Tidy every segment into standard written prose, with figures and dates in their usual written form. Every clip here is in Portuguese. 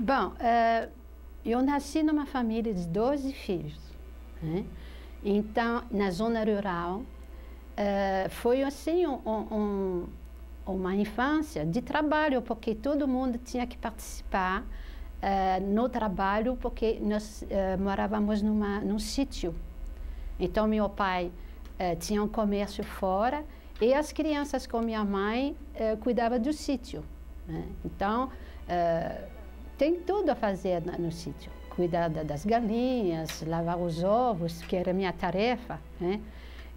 Bom, eu nasci numa família de 12 filhos, né? Então, na zona rural, foi assim uma infância de trabalho, porque todo mundo tinha que participar no trabalho, porque nós morávamos num sítio. Então, meu pai tinha um comércio fora e as crianças com minha mãe cuidavam do sítio, né? Então, tem tudo a fazer no sítio. Cuidar das galinhas, lavar os ovos, que era minha tarefa, né?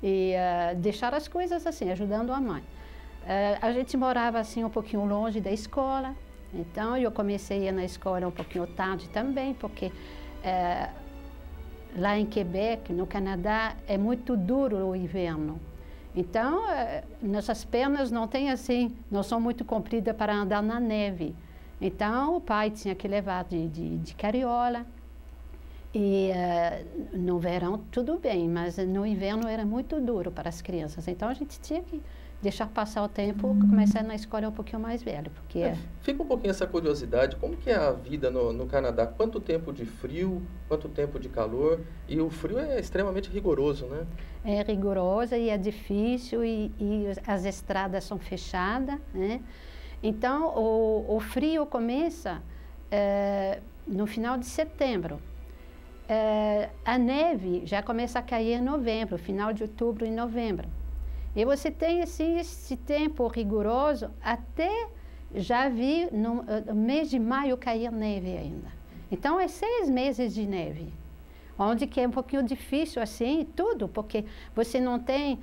E deixar as coisas assim, ajudando a mãe. A gente morava assim um pouquinho longe da escola, então eu comecei a ir na escola um pouquinho tarde também, porque lá em Quebec, no Canadá, é muito duro o inverno. Então, nossas pernas não são muito compridas para andar na neve. Então, o pai tinha que levar de carriola. E no verão, tudo bem, mas no inverno era muito duro para as crianças. Então, a gente tinha que deixar passar o tempo, começar na escola um pouquinho mais velho, porque... Fica um pouquinho essa curiosidade, como que é a vida no Canadá? Quanto tempo de frio, quanto tempo de calor? E o frio é extremamente rigoroso, né? É rigoroso e é difícil e as estradas são fechadas, né? Então, o frio começa no final de setembro. A neve já começa a cair em novembro, final de outubro e novembro. E você tem assim, esse tempo rigoroso até já vi no mês de maio cair neve ainda. Então, é 6 meses de neve, onde que é um pouquinho difícil assim, tudo, porque você não tem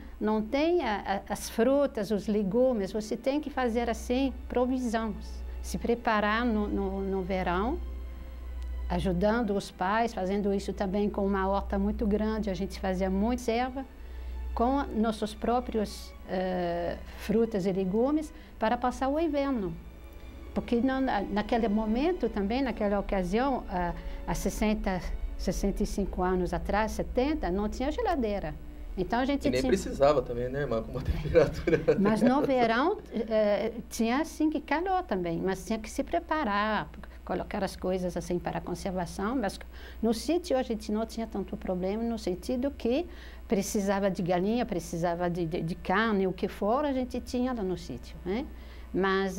as frutas, os legumes, você tem que fazer assim, provisões, se preparar no verão, ajudando os pais, fazendo isso também com uma horta muito grande, a gente fazia muita serva, com nossos próprios frutas e legumes para passar o inverno. Porque naquele momento também, naquela ocasião, há 65 anos atrás, 70, não tinha geladeira. Então a gente nem precisava também, né, irmã, com uma temperatura... Mas no verão tinha assim que calor também, mas tinha que se preparar, colocar as coisas assim para a conservação, mas no sítio a gente não tinha tanto problema, no sentido que precisava de galinha, precisava de carne, o que for, a gente tinha lá no sítio, né? Mas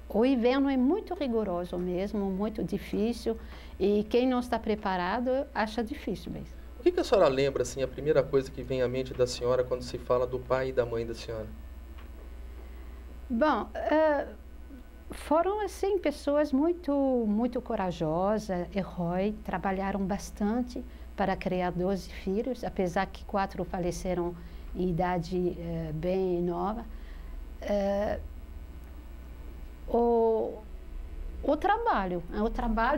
o inverno é muito rigoroso mesmo, muito difícil, e quem não está preparado acha difícil mesmo. O que a senhora lembra, assim, a primeira coisa que vem à mente da senhora quando se fala do pai e da mãe da senhora? Bom, foram, assim, pessoas muito corajosas, heróis, trabalharam bastante para criar 12 filhos, apesar que 4 faleceram em idade bem nova. O trabalho,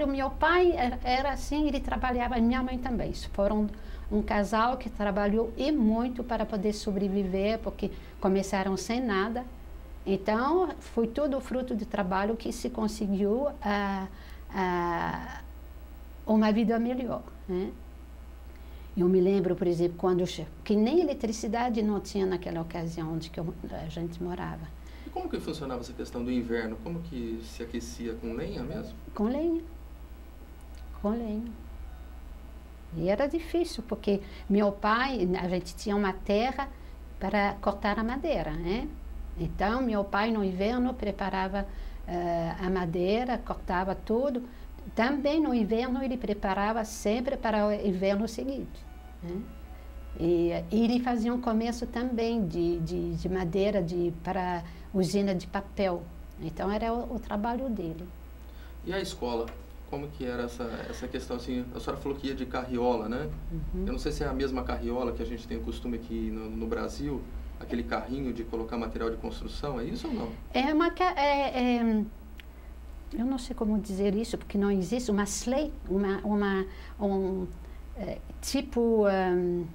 meu pai era assim, ele trabalhava, e minha mãe também. Foram um casal que trabalhou e muito para poder sobreviver, porque começaram sem nada. Então, foi tudo fruto de trabalho que se conseguiu uma vida melhor, né? Eu me lembro, por exemplo, que nem eletricidade não tinha naquela ocasião onde a gente morava. E como que funcionava essa questão do inverno? Como que se aquecia? Com lenha mesmo? Com lenha. Com lenha. E era difícil, porque meu pai, a gente tinha uma terra para cortar a madeira, né? Então, meu pai no inverno preparava a madeira, cortava tudo. Também no inverno ele preparava sempre para o inverno seguinte, né? E ele fazia um comércio também de madeira para usina de papel. Então era o trabalho dele. E a escola? Como que era essa questão assim? A senhora falou que ia de carriola, né? Uhum. Eu não sei se é a mesma carriola que a gente tem o costume aqui no Brasil, aquele carrinho de colocar material de construção, é isso ou não? Eu não sei como dizer isso, porque não existe uma sleigh, tipo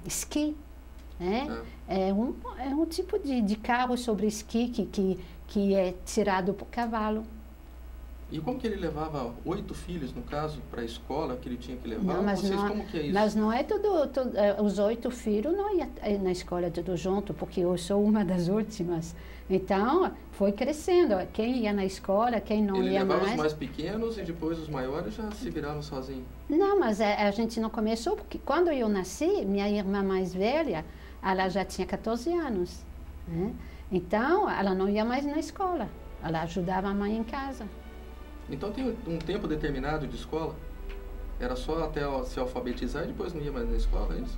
esqui, né? É um tipo de carro sobre esqui que é tirado por cavalo. E como que ele levava 8 filhos, no caso, para a escola que ele tinha que levar? Não, mas Vocês, não, como que é isso? mas não é os 8 filhos não iam na escola tudo junto, porque eu sou uma das últimas. Então, foi crescendo. Quem ia na escola, quem não Ele ia mais. levava os mais pequenos e depois os maiores já se viraram sozinhos? Não, mas a gente não começou, porque quando eu nasci, minha irmã mais velha, ela já tinha 14 anos. Né? Então, ela não ia mais na escola. Ela ajudava a mãe em casa. Então tem um tempo determinado de escola? Era só até se alfabetizar e depois não ia mais na escola, é isso?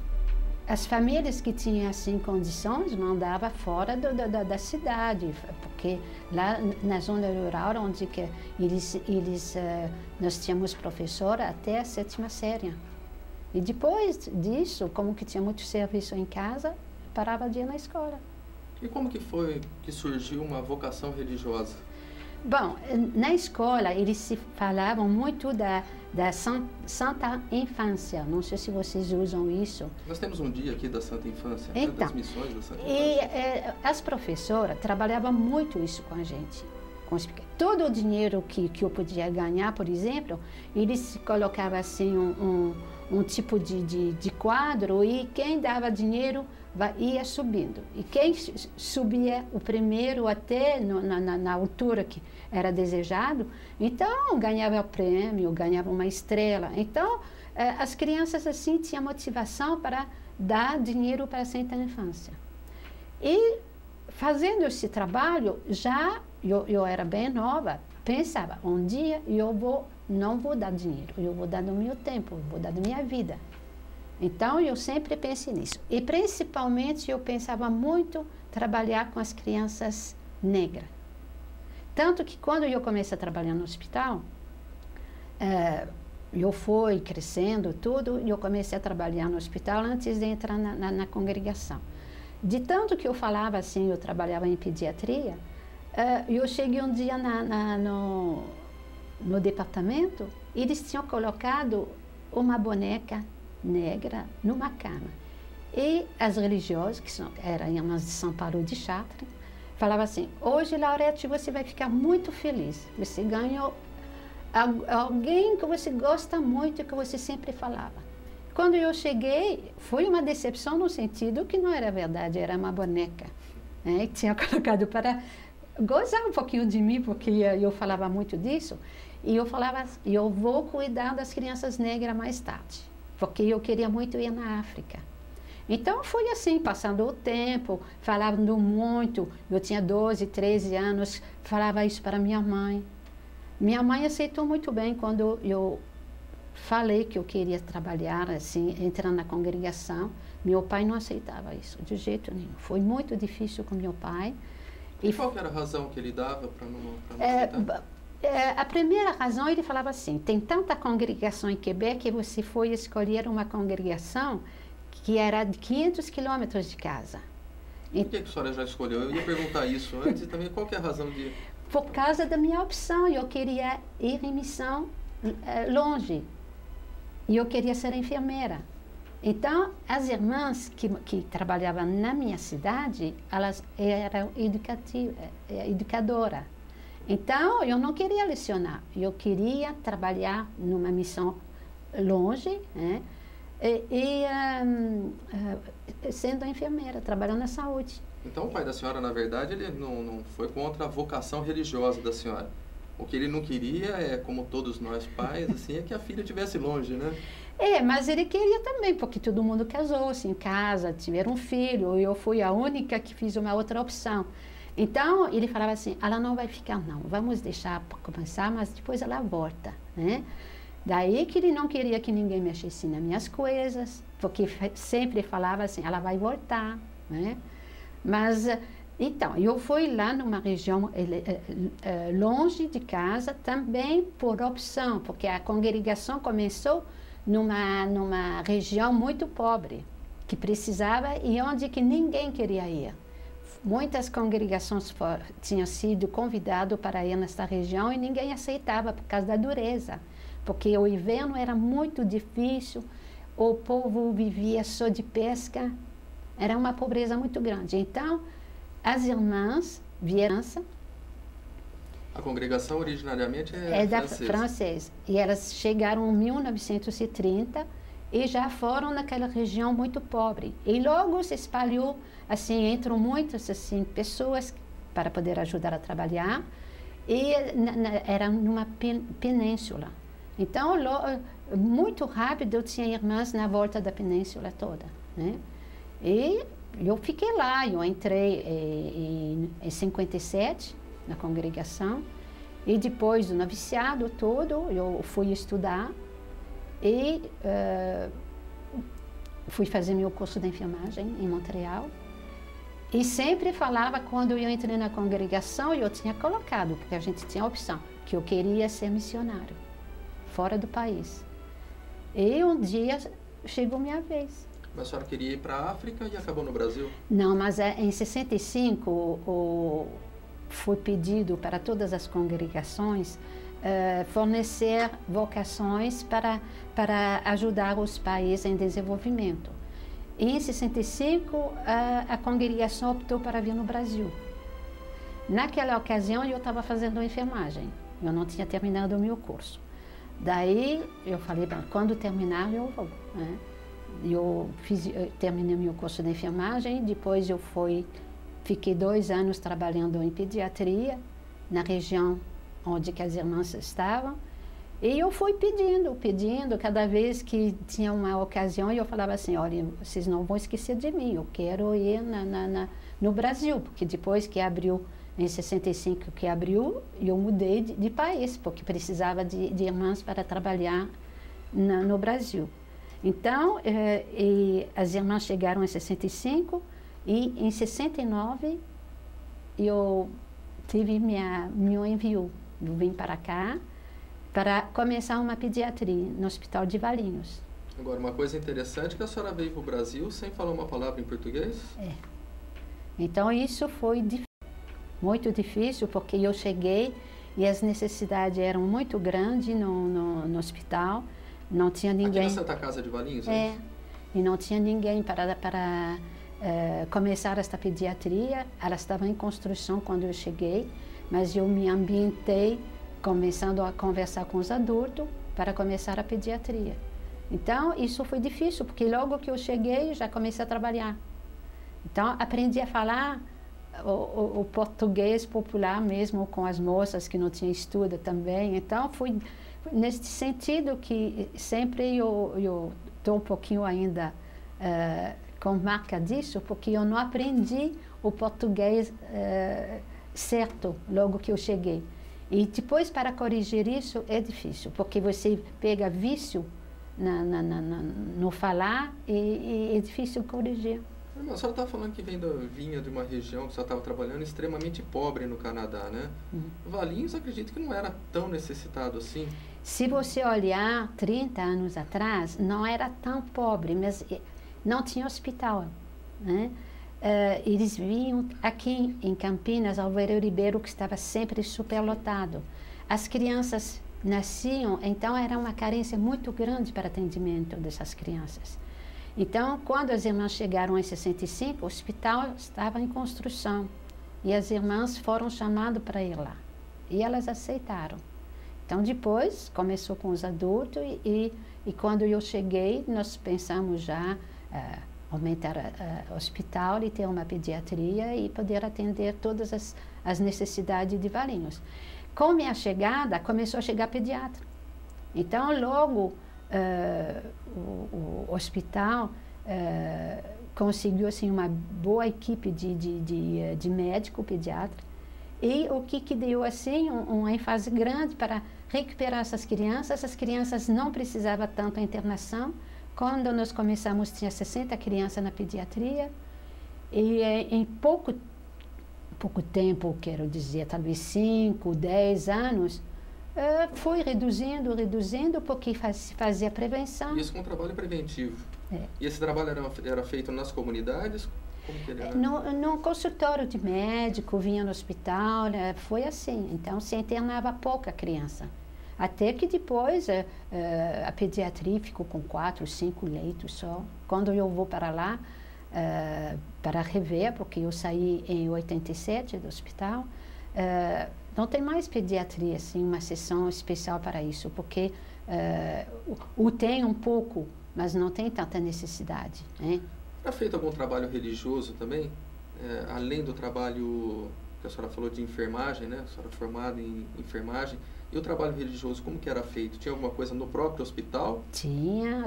As famílias que tinham assim condições mandavam fora da cidade, porque lá na zona rural, onde que nós tínhamos professor até a 7ª série. E depois disso, como que tinha muito serviço em casa, parava de ir na escola. E como que foi que surgiu uma vocação religiosa? Bom, na escola eles se falavam muito da Santa Infância. Não sei se vocês usam isso. Nós temos um dia aqui da Santa Infância, então, das missões da Santa e Infância. as professoras trabalhavam muito isso com a gente. Todo o dinheiro que eu podia ganhar, por exemplo, eles colocavam assim um tipo de quadro e quem dava dinheiro ia subindo. E quem subia o primeiro até na altura que era desejado, então ganhava o prêmio, ganhava uma estrela. Então, as crianças assim tinham motivação para dar dinheiro para a Santa Infância. E fazendo esse trabalho, eu era bem nova, pensava, um dia não vou dar dinheiro, eu vou dar do meu tempo, vou dar da minha vida. Então, eu sempre pensei nisso. E, principalmente, eu pensava muito trabalhar com as crianças negras. Tanto que, quando eu comecei a trabalhar no hospital, eu fui crescendo tudo, e eu comecei a trabalhar no hospital antes de entrar na congregação. De tanto que eu falava assim, eu trabalhava em pediatria, eu cheguei um dia no departamento, e eles tinham colocado uma boneca negra numa cama. E as religiosas, que eram irmãs de São Paulo de Chartres, falavam assim, hoje, Laurete, você vai ficar muito feliz. Você ganhou alguém que você gosta muito, que você sempre falava. Quando eu cheguei, foi uma decepção no sentido que não era verdade, era uma boneca. Né? E tinha colocado para gozar um pouquinho de mim, porque eu falava muito disso. E eu falava, eu vou cuidar das crianças negras mais tarde, porque eu queria muito ir na África. Então, foi assim, passando o tempo, falando muito. Eu tinha 12, 13 anos, falava isso para minha mãe. Minha mãe aceitou muito bem quando eu falei que eu queria trabalhar, assim, entrar na congregação. Meu pai não aceitava isso, de jeito nenhum. Foi muito difícil com meu pai. E qual que era a razão que ele dava para não aceitar? A primeira razão, ele falava assim, tem tanta congregação em Quebec que você foi escolher uma congregação que era de 500 quilômetros de casa. Por que a senhora já escolheu? Eu ia perguntar isso antes e também qual que é a razão de... Por causa da minha opção, eu queria ir em missão longe. E eu queria ser enfermeira. Então, as irmãs que trabalhavam na minha cidade, elas eram educadoras. Então, eu não queria lecionar, eu queria trabalhar numa missão longe, né? Sendo enfermeira, trabalhando na saúde. Então, o pai da senhora, na verdade, ele não foi contra a vocação religiosa da senhora. O que ele não queria é, como todos nós pais, assim, é que a filha estivesse longe, né? Mas ele queria também, porque todo mundo casou-se em casa, tiveram um filho, eu fui a única que fiz uma outra opção. Então, ele falava assim, ela não vai ficar não, vamos deixar para começar, mas depois ela volta, né? Daí que ele não queria que ninguém mexesse nas minhas coisas, porque sempre falava assim, ela vai voltar, né? Mas, então, eu fui lá numa região longe de casa, também por opção, porque a congregação começou numa região muito pobre, que precisava e onde que ninguém queria ir. Muitas congregações tinham sido convidadas para ir nesta região e ninguém aceitava por causa da dureza, porque o inverno era muito difícil, o povo vivia só de pesca, era uma pobreza muito grande. Então, as irmãs vieram. A congregação originariamente francesa. E elas chegaram em 1930 e já foram naquela região muito pobre. E logo se espalhou, assim, entram muitas assim, pessoas para poder ajudar a trabalhar. E era numa península. Então, muito rápido, eu tinha irmãs na volta da península toda, né? E eu fiquei lá, eu entrei em 57 na congregação, e depois do noviciado todo, eu fui estudar e fui fazer meu curso de enfermagem em Montreal. E sempre falava, quando eu entrei na congregação, eu tinha colocado, porque a gente tinha a opção, que eu queria ser missionário, fora do país. E um dia chegou minha vez. Mas a senhora queria ir para a África e acabou no Brasil? Não, mas em 65 foi pedido para todas as congregações fornecer vocações para ajudar os países em desenvolvimento. E em 65, a congregação optou para vir no Brasil. Naquela ocasião, eu estava fazendo enfermagem. Eu não tinha terminado o meu curso. Daí, eu falei, quando terminar, eu vou, né? Eu terminei meu curso de enfermagem, depois eu fiquei 2 anos trabalhando em pediatria, na região onde as irmãs estavam. E eu fui pedindo, cada vez que tinha uma ocasião, eu falava assim, olha, vocês não vão esquecer de mim, eu quero ir no Brasil, porque depois que abriu, em 65 que abriu, eu mudei de país, porque precisava de irmãs para trabalhar no Brasil. Então, as irmãs chegaram em 65 e em 69 eu tive meu envio, eu vim para cá, para começar uma pediatria no Hospital de Valinhos. Agora, uma coisa interessante é que a senhora veio para o Brasil sem falar uma palavra em português? Então, isso foi muito difícil, porque eu cheguei e as necessidades eram muito grandes no hospital. Não tinha ninguém... Aqui na Santa Casa de Valinhos? E não tinha ninguém para começar esta pediatria. Ela estava em construção quando eu cheguei, mas eu me ambientei começando a conversar com os adultos para começar a pediatria. Então, isso foi difícil, porque logo que eu cheguei, já comecei a trabalhar. Então, aprendi a falar o português popular mesmo com as moças que não tinham estudo também. Então, foi nesse sentido que sempre eu estou um pouquinho ainda com marca disso, porque eu não aprendi o português certo logo que eu cheguei. E depois, para corrigir isso, é difícil, porque você pega vício no falar e é difícil corrigir. Mas a senhora estava falando que vinha de uma região que a senhora estava trabalhando extremamente pobre no Canadá, né? Valinhos, acredito que não era tão necessitado assim. Se você olhar 30 anos atrás, não era tão pobre, mas não tinha hospital, né? Eles vinham aqui em Campinas, Alveiro Ribeiro, que estava sempre superlotado. As crianças nasciam, então era uma carência muito grande para atendimento dessas crianças. Então, quando as irmãs chegaram em 65, o hospital estava em construção e as irmãs foram chamadas para ir lá. E elas aceitaram. Então, depois, começou com os adultos e quando eu cheguei, nós pensamos já aumentar o hospital e ter uma pediatria e poder atender todas as necessidades de Valinhos. Com minha chegada, começou a chegar pediatra. Então, logo, o hospital conseguiu assim, uma boa equipe de médico pediatra. E o que deu assim, uma ênfase grande para recuperar essas crianças não precisavam tanto internação. Quando nós começamos, tinha 60 crianças na pediatria, e em pouco tempo, quero dizer, talvez 5, 10 anos, foi reduzindo, porque fazia prevenção. Isso com um trabalho preventivo. E esse trabalho era feito nas comunidades? Como que ele era? No consultório de médico, vinha no hospital, foi assim. Então, se internava pouca criança. Até que depois a pediatria ficou com 4, 5 leitos só. Quando eu vou para lá, para rever, porque eu saí em 87 do hospital, Não tem mais pediatria, assim, uma sessão especial para isso, porque o tem um pouco, mas não tem tanta necessidade, né? Era feito algum trabalho religioso também? Além do trabalho que a senhora falou de enfermagem, né? A senhora é formada em enfermagem. E o trabalho religioso, como que era feito? Tinha alguma coisa no próprio hospital? Tinha,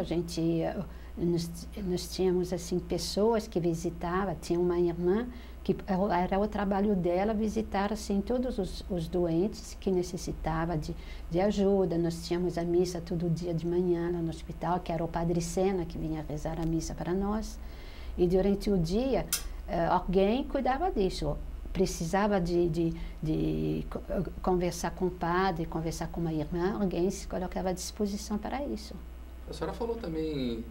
nós tínhamos assim pessoas que visitavam, tinha uma irmã que era o trabalho dela visitar assim todos os doentes que necessitavam de ajuda. Nós tínhamos a missa todo dia de manhã lá no hospital, que era o Padre Sena que vinha rezar a missa para nós. E durante o dia, alguém cuidava disso. Precisava de conversar com o padre, conversar com uma irmã, alguém se colocava à disposição para isso. A senhora falou também,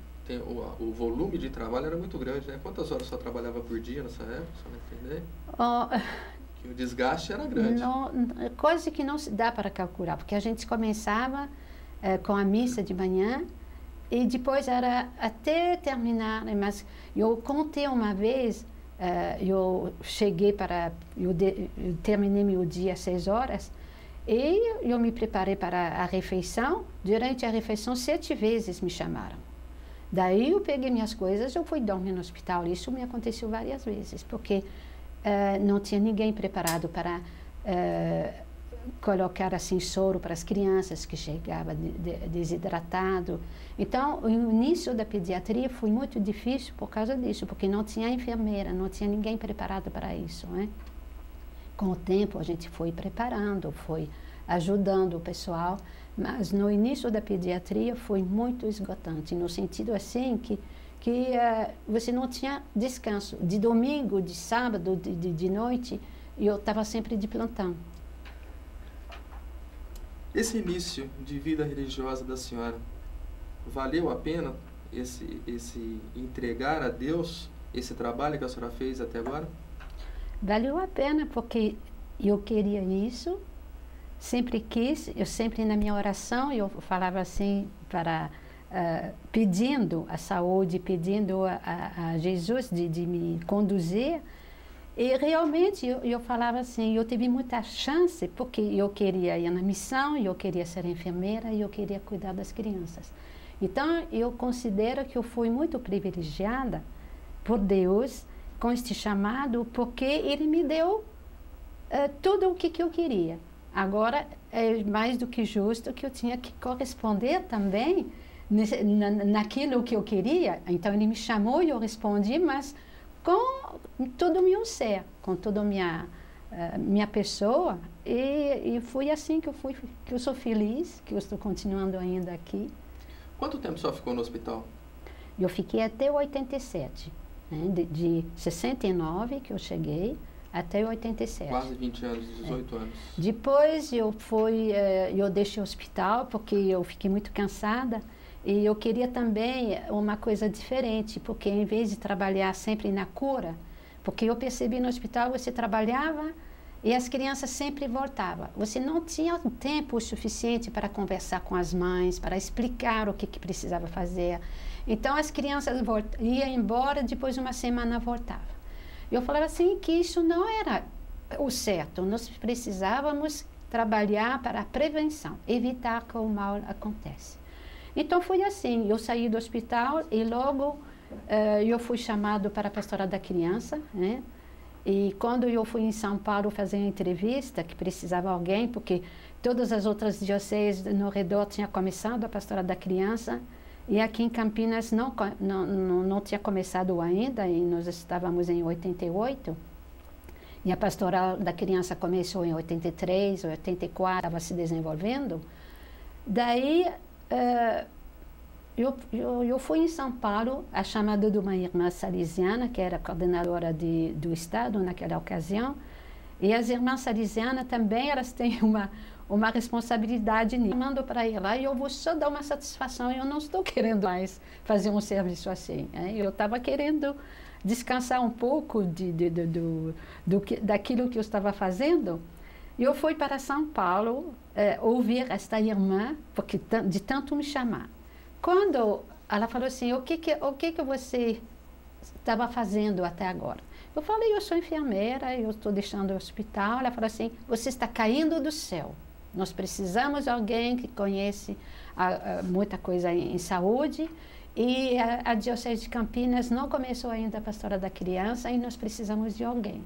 o volume de trabalho era muito grande, né? Quantas horas a senhora trabalhava por dia nessa época, a senhora entender? Que o desgaste era grande. Não, coisa que não se dá para calcular, porque a gente começava com a missa de manhã e depois era até terminar, mas eu contei uma vez. Eu terminei meu dia às 6 horas e eu me preparei para a refeição. Durante a refeição, 7 vezes me chamaram. Daí eu peguei minhas coisas, eu fui dormir no hospital. Isso me aconteceu várias vezes, porque não tinha ninguém preparado para colocar assim soro para as crianças que chegavam desidratado. Então, o início da pediatria foi muito difícil por causa disso, porque não tinha enfermeira, não tinha ninguém preparado para isso, né? Com o tempo a gente foi preparando, foi ajudando o pessoal, mas no início da pediatria foi muito esgotante, no sentido assim que você não tinha descanso. De domingo, de sábado, de noite, eu estava sempre de plantão. Esse início de vida religiosa da senhora, valeu a pena esse entregar a Deus esse trabalho que a senhora fez até agora? Valeu a pena, porque eu queria isso, sempre quis, eu sempre na minha oração, eu falava assim, pedindo a saúde, pedindo a Jesus de me conduzir. E realmente eu falava assim, eu tive muita chance, porque eu queria ir na missão, eu queria ser enfermeira e eu queria cuidar das crianças. Então, eu considero que eu fui muito privilegiada por Deus com este chamado, porque Ele me deu tudo o que eu queria. Agora, é mais do que justo que eu tinha que corresponder também naquilo que eu queria. Então, Ele me chamou e eu respondi, mas com todo o meu ser, com toda a minha pessoa, e foi assim que eu sou feliz, que eu estou continuando ainda aqui. Quanto tempo só ficou no hospital? Eu fiquei até 87, né? De 69 que eu cheguei até 87. Quase 20 anos, 18 anos. Depois eu deixei o hospital porque eu fiquei muito cansada. E eu queria também uma coisa diferente, porque em vez de trabalhar sempre na cura, porque eu percebi no hospital você trabalhava e as crianças sempre voltavam. Você não tinha tempo suficiente para conversar com as mães, para explicar o que precisava fazer. Então as crianças iam embora, depois de uma semana voltavam. Eu falava assim que isso não era o certo, nós precisávamos trabalhar para a prevenção, evitar que o mal aconteça. Então foi assim, eu saí do hospital e logo eu fui chamado para a pastoral da criança, né? E quando eu fui em São Paulo fazer a entrevista, que precisava alguém, porque todas as outras dioceses no redor tinham começado a pastoral da criança, e aqui em Campinas não tinha começado ainda, e nós estávamos em 88, e a pastoral da criança começou em 83, 84, estava se desenvolvendo. Daí eu fui em São Paulo, a chamada de uma irmã salesiana, que era coordenadora do Estado naquela ocasião, e as irmãs salesianas também, elas têm uma responsabilidade nisso. Mando para ir lá e eu vou só dar uma satisfação, eu não estou querendo mais fazer um serviço assim. Eu estava querendo descansar um pouco daquilo que eu estava fazendo. E eu fui para São Paulo ouvir esta irmã, porque de tanto me chamar. Quando ela falou assim, o que você estava fazendo até agora? Eu falei, eu sou enfermeira, eu estou deixando o hospital. Ela falou assim, você está caindo do céu. Nós precisamos de alguém que conhece muita coisa em saúde. E a Diocese de Campinas não começou ainda a Pastora da Criança e nós precisamos de alguém.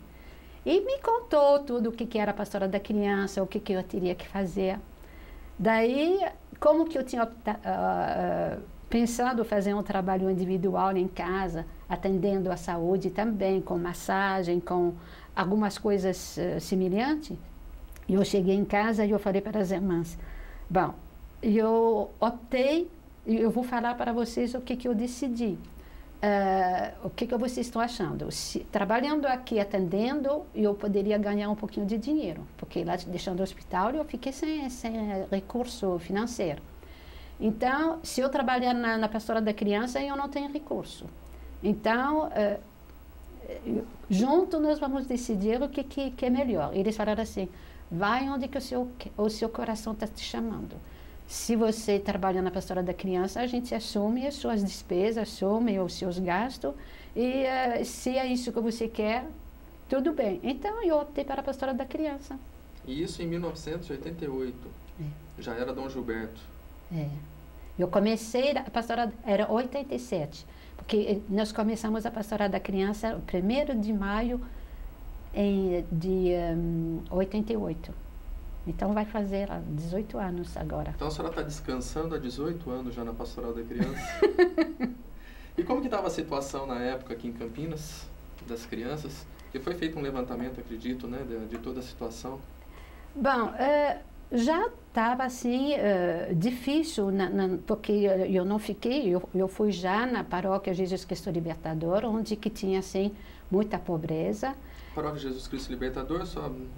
E me contou tudo o que era a Pastora da Criança, o que eu teria que fazer. Daí, como que eu tinha pensado fazer um trabalho individual em casa, atendendo a saúde também, com massagem, com algumas coisas semelhantes, eu cheguei em casa e eu falei para as irmãs, bom, eu optei, eu vou falar para vocês o que eu decidi. O que vocês estão achando? Trabalhando aqui, atendendo, eu poderia ganhar um pouquinho de dinheiro, porque lá deixando o hospital eu fiquei sem recurso financeiro. Então, se eu trabalhar na Pastora da Criança, eu não tenho recurso. Então, junto nós vamos decidir o que é melhor. Eles falaram assim, vai onde que o seu coração está te chamando. Se você trabalha na Pastora da Criança, a gente assume as suas despesas, assume os seus gastos, e se é isso que você quer, tudo bem. Então, eu optei para a Pastora da Criança. E isso em 1988? Já era Dom Gilberto? Eu comecei, a Pastora era 87, porque nós começamos a Pastora da Criança 1º de maio de 88. Então vai fazer 18 anos agora. Então a senhora está descansando há 18 anos já na Pastoral da Criança. E como que estava a situação na época aqui em Campinas, das crianças? Porque foi feito um levantamento, acredito, né, de toda a situação. Bom, já estava assim, difícil, porque eu não fiquei, eu fui já na paróquia Jesus Cristo Libertador, onde que tinha assim, muita pobreza. Paróquia Jesus Cristo Libertador,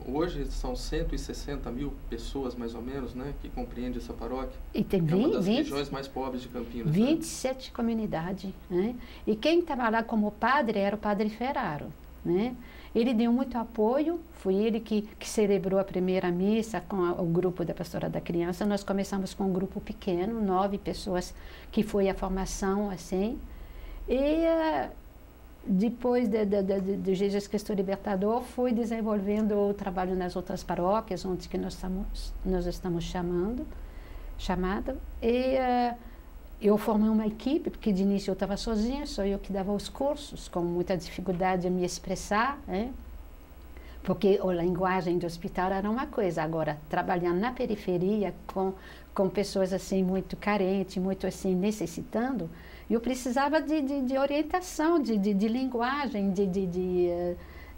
hoje são 160 mil pessoas, mais ou menos, né, que compreende essa paróquia. E tem é uma das regiões mais pobres de Campinas. 27 comunidades, né? E quem estava lá como padre era o padre Ferraro, né? Ele deu muito apoio, foi ele que celebrou a primeira missa com o grupo da Pastora da Criança. Nós começamos com um grupo pequeno, 9 pessoas, que foi a formação, assim. E depois de Jesus Cristo Libertador, fui desenvolvendo o trabalho nas outras paróquias, onde que nós estamos chamado. E eu formei uma equipe, porque de início eu estava sozinha, só eu que dava os cursos, com muita dificuldade em me expressar, né? Porque a linguagem do hospital era uma coisa, agora, trabalhando na periferia, com pessoas assim muito carentes, muito assim necessitando, eu precisava de orientação, de linguagem,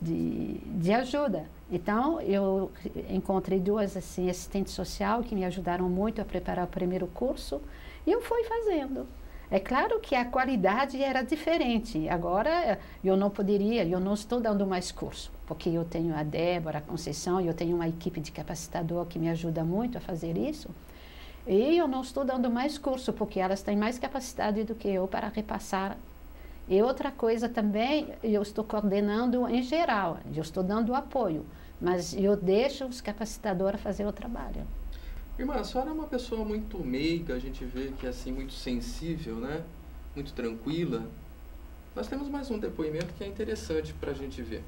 de ajuda. Então, eu encontrei 2 assim, assistentes sociais que me ajudaram muito a preparar o primeiro curso e eu fui fazendo. É claro que a qualidade era diferente. Agora, eu não estou dando mais curso, porque eu tenho a Débora, a Conceição, eu tenho uma equipe de capacitador que me ajuda muito a fazer isso. E eu não estou dando mais curso, porque elas têm mais capacidade do que eu para repassar. E outra coisa também, eu estou coordenando em geral, eu estou dando apoio, mas eu deixo os capacitadores fazer o trabalho. Irmã, a senhora é uma pessoa muito meiga, a gente vê que é assim, muito sensível, né? Muito tranquila. Nós temos mais um depoimento que é interessante para a gente ver.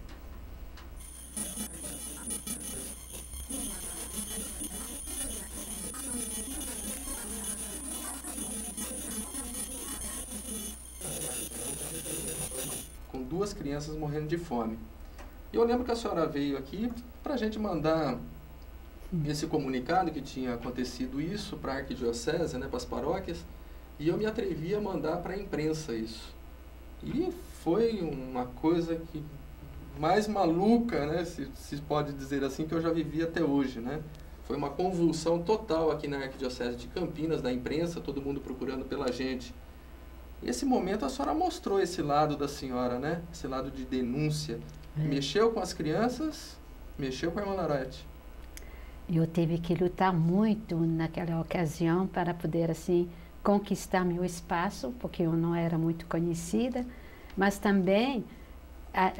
Com 2 crianças morrendo de fome. E eu lembro que a senhora veio aqui para a gente mandar esse comunicado que tinha acontecido isso para a arquidiocese, né, para as paróquias, e eu me atrevi a mandar para a imprensa isso. E foi uma coisa que mais maluca, né, se pode dizer assim, que eu já vivi até hoje, né? Foi uma convulsão total aqui na arquidiocese de Campinas, da imprensa, todo mundo procurando pela gente. E esse momento a senhora mostrou esse lado da senhora, né? Esse lado de denúncia. Mexeu com as crianças, mexeu com a irmã Narete. Eu tive que lutar muito naquela ocasião para poder, assim, conquistar meu espaço, porque eu não era muito conhecida, mas também,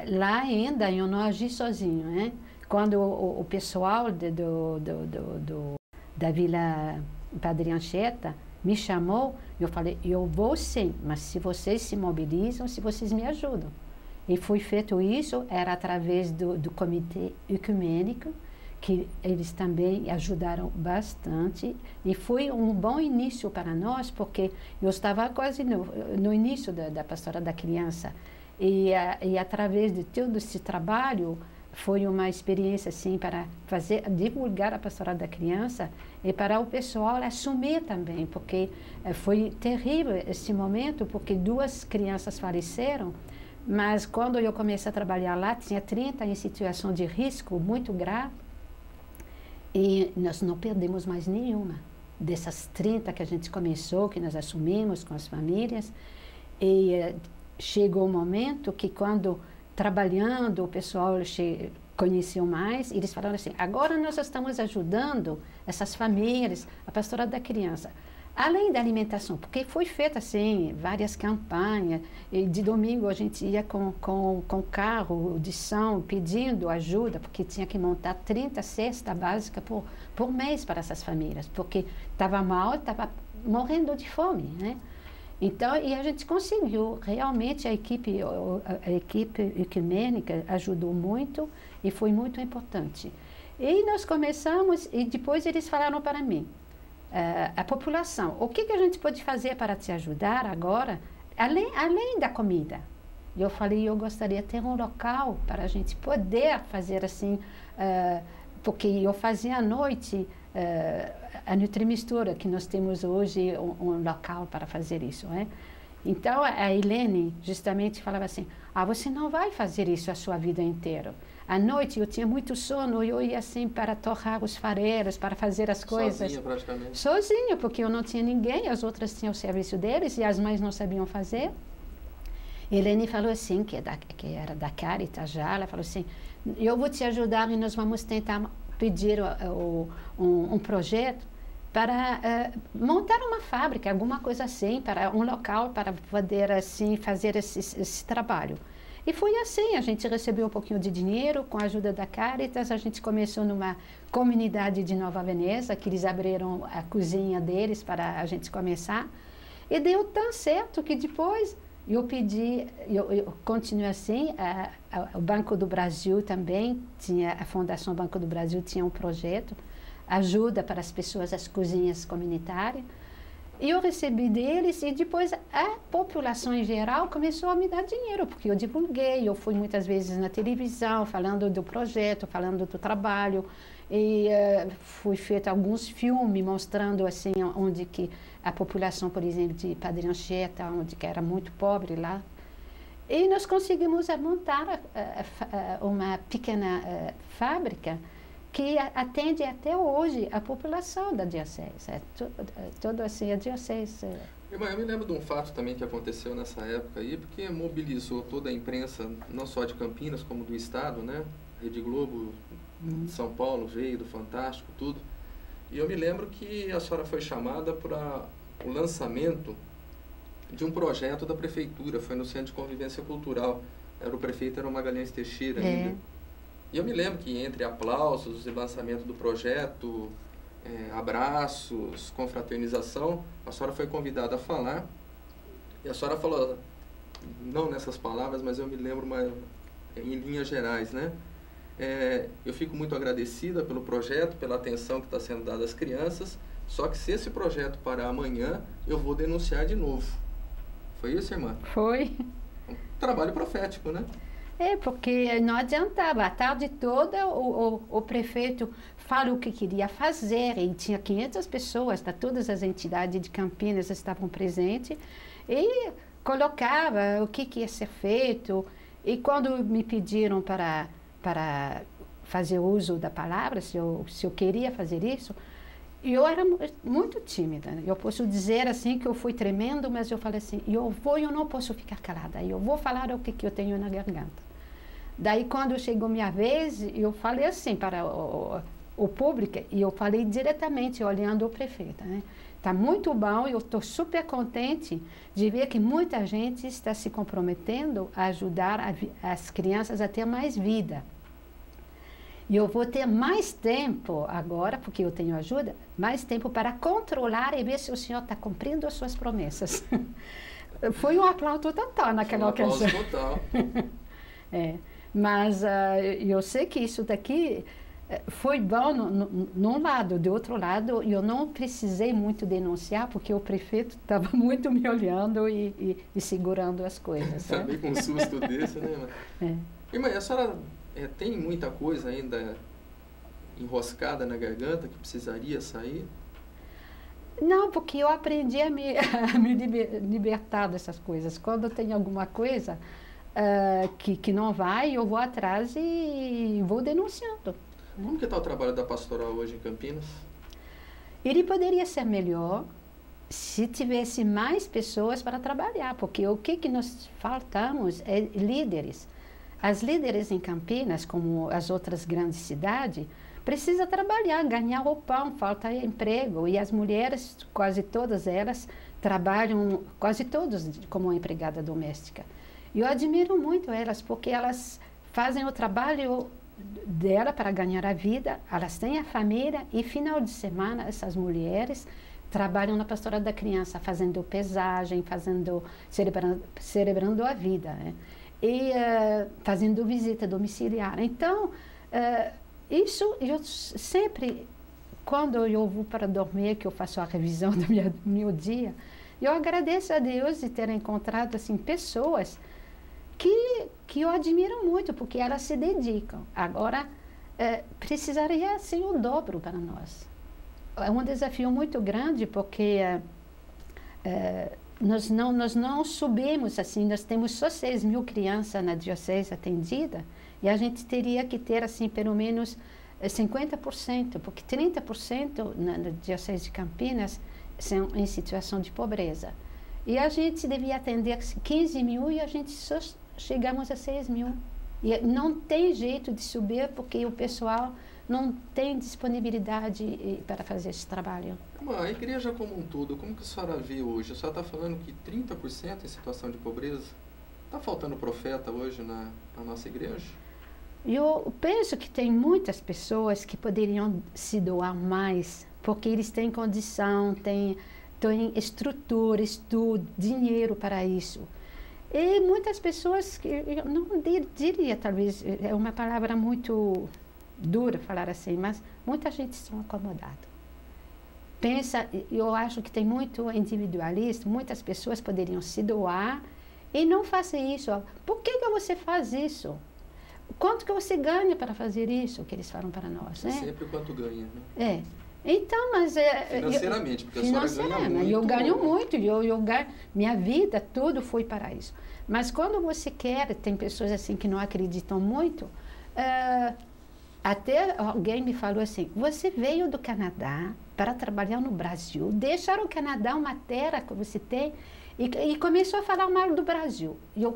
lá ainda, eu não agi sozinho, né? Quando o pessoal da Vila Padre Anchieta me chamou, eu falei, eu vou sim, mas se vocês se mobilizam, se vocês me ajudam. E foi feito isso, era através do Comitê Ecumênico, que eles também ajudaram bastante. E foi um bom início para nós, porque eu estava quase no início da Pastoral da Criança. E através de todo esse trabalho, foi uma experiência assim para divulgar a Pastoral da Criança e para o pessoal assumir também, porque foi terrível esse momento, porque 2 crianças faleceram, mas quando eu comecei a trabalhar lá, tinha 30 em situação de risco muito grave, e nós não perdemos mais nenhuma dessas 30 que a gente começou, que nós assumimos com as famílias. E chegou um momento que, quando trabalhando, o pessoal conheceu mais, e eles falaram assim: agora nós estamos ajudando essas famílias, a Pastoral da Criança, além da alimentação, porque foi feita assim várias campanhas, e de domingo a gente ia com carro de som pedindo ajuda, porque tinha que montar 30 cestas básicas por mês para essas famílias, porque estava mal, estava morrendo de fome, né? Então, e a gente conseguiu, realmente a equipe ecumênica ajudou muito e foi muito importante. E nós começamos, e depois eles falaram para mim: a população, o que a gente pode fazer para te ajudar agora, além da comida? E eu falei: eu gostaria de ter um local para a gente poder fazer assim, porque eu fazia à noite a Nutrimistura, que nós temos hoje um local para fazer isso, né? Então a Helene justamente falava assim: você não vai fazer isso a sua vida inteira. À noite eu tinha muito sono, eu ia assim para torrar os farelos, para fazer as coisas. Sozinha praticamente? Sozinha, porque eu não tinha ninguém, as outras tinham o serviço deles e as mães não sabiam fazer. Helene falou assim, que era da Caritas já, ela falou assim: eu vou te ajudar e nós vamos tentar pedir um projeto para montar uma fábrica, alguma coisa assim, para um local para poder assim fazer esse trabalho. E foi assim, a gente recebeu um pouquinho de dinheiro, com a ajuda da Caritas, a gente começou numa comunidade de Nova Veneza, que eles abriram a cozinha deles para a gente começar, e deu tão certo que depois eu pedi, eu continuei assim, o Banco do Brasil também, a Fundação Banco do Brasil tinha um projeto, ajuda para as pessoas, as cozinhas comunitárias, e eu recebi deles, e depois a população em geral começou a me dar dinheiro, porque eu divulguei, eu fui muitas vezes na televisão falando do projeto, falando do trabalho, e fui feito alguns filmes mostrando assim onde que a população, por exemplo, de Padre Anchieta, onde que era muito pobre lá, e nós conseguimos montar uma pequena fábrica que atende até hoje a população da diocese, todo assim a diocese. Irmã, eu me lembro de um fato também que aconteceu nessa época aí, porque mobilizou toda a imprensa, não só de Campinas, como do estado, né? Rede Globo, de São Paulo veio, do Fantástico, tudo. E eu me lembro que a senhora foi chamada para o lançamento de um projeto da prefeitura, foi no Centro de Convivência Cultural. O prefeito era o Magalhães Teixeira ainda. E eu me lembro que entre aplausos e lançamento do projeto, abraços, confraternização, a senhora foi convidada a falar. E a senhora falou, não nessas palavras, mas eu me lembro em linhas gerais, né? Eu fico muito agradecida pelo projeto, pela atenção que está sendo dada às crianças, só que se esse projeto parar amanhã, eu vou denunciar de novo. Foi isso, irmã? Foi. Um trabalho profético, né? Porque não adiantava. A tarde toda o prefeito falou o que queria fazer, e tinha 500 pessoas, todas as entidades de Campinas estavam presentes, e colocava o que ia ser feito. E quando me pediram para fazer uso da palavra, se eu queria fazer isso, eu era muito tímida. Eu posso dizer assim que eu fui tremendo, mas eu falei assim, eu não posso ficar calada, eu vou falar o que eu tenho na garganta. Daí, quando chegou minha vez, eu falei assim para o público, e eu falei diretamente, olhando o prefeito, né? Está muito bom, eu estou super contente de ver que muita gente está se comprometendo a ajudar as crianças a ter mais vida. E eu vou ter mais tempo agora, porque eu tenho ajuda, mais tempo para controlar e ver se o senhor está cumprindo as suas promessas. Foi um aplauso total naquela ocasião. Foi um aplauso total. Mas eu sei que isso daqui foi bom num lado. Do outro lado, eu não precisei muito denunciar, porque o prefeito estava muito me olhando e segurando as coisas. Também com um susto desse, né? Irmã, a senhora tem muita coisa ainda enroscada na garganta que precisaria sair? Não, porque eu aprendi a me libertar dessas coisas. Quando tem alguma coisa que não vai, eu vou atrás e vou denunciando. Como que está o trabalho da pastoral hoje em Campinas? Ele poderia ser melhor se tivesse mais pessoas para trabalhar, porque o que nós faltamos é líderes. As líderes em Campinas, como as outras grandes cidades, precisam trabalhar, ganhar o pão, falta emprego. E as mulheres, quase todas elas, trabalham, quase todas, como empregada doméstica. Eu admiro muito elas, porque elas fazem o trabalho dela para ganhar a vida, elas têm a família e, final de semana, essas mulheres trabalham na pastoral da criança, fazendo pesagem, celebrando a vida, né? E fazendo visita domiciliar. Então, isso eu sempre, quando eu vou para dormir, que eu faço a revisão do meu dia, eu agradeço a Deus de ter encontrado assim, pessoas que eu admiro muito, porque elas se dedicam. Agora, precisaria ser o dobro para nós. É um desafio muito grande, porque nós não subimos assim, nós temos só 6.000 crianças na diocese atendida, e a gente teria que ter, assim, pelo menos 50%, porque 30% na diocese de Campinas são em situação de pobreza. E a gente devia atender 15.000 e a gente só chegamos a 6.000. E não tem jeito de subir porque o pessoal não tem disponibilidade para fazer esse trabalho. A igreja como um todo, como que a senhora vê hoje? A senhora está falando que 30% em situação de pobreza. Está faltando profeta hoje na nossa igreja? Eu penso que tem muitas pessoas que poderiam se doar mais, porque eles têm condição, têm estrutura, estudo, dinheiro para isso. E muitas pessoas, que eu não diria, talvez, é uma palavra muito dura falar assim, mas muita gente está acomodada. Pensa, eu acho que tem muito individualista, muitas pessoas poderiam se doar e não fazer isso. Por que você faz isso? Quanto que você ganha para fazer isso, que eles falam para nós, né? Sempre quanto ganha, né? Então, mas financeiramente, porque a senhora ganha muito. Eu ganho muito, eu ganho, minha vida, tudo foi para isso. Mas quando você quer, tem pessoas assim que não acreditam muito, até alguém me falou assim, você veio do Canadá para trabalhar no Brasil, deixar o Canadá uma terra que você tem, e começou a falar mal do Brasil. Isso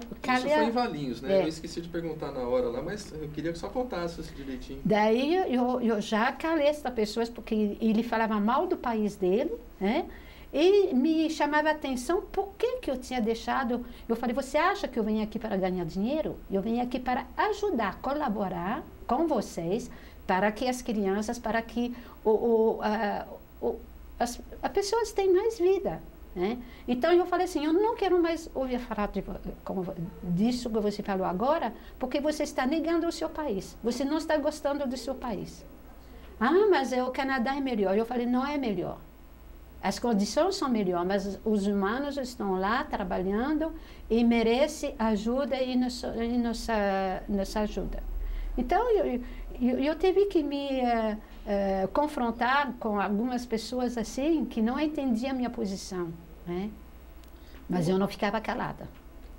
foi em Valinhos, né? Eu esqueci de perguntar na hora lá, mas eu queria que só contasse isso direitinho. Daí eu já calei essa pessoa, porque ele falava mal do país dele, né? E me chamava a atenção por que eu tinha deixado. Eu falei, você acha que eu venho aqui para ganhar dinheiro? Eu venho aqui para ajudar, colaborar com vocês, para que as crianças, para que as pessoas tenham mais vida. Né? Então eu falei assim, eu não quero mais ouvir falar disso que você falou agora, porque você está negando o seu país, você não está gostando do seu país. Ah, mas o Canadá é melhor. Eu falei, não é melhor. As condições são melhores, mas os humanos estão lá trabalhando e merecem ajuda e nos ajuda. Então eu tive que me confrontar com algumas pessoas assim que não entendiam a minha posição, né? Mas eu não ficava calada.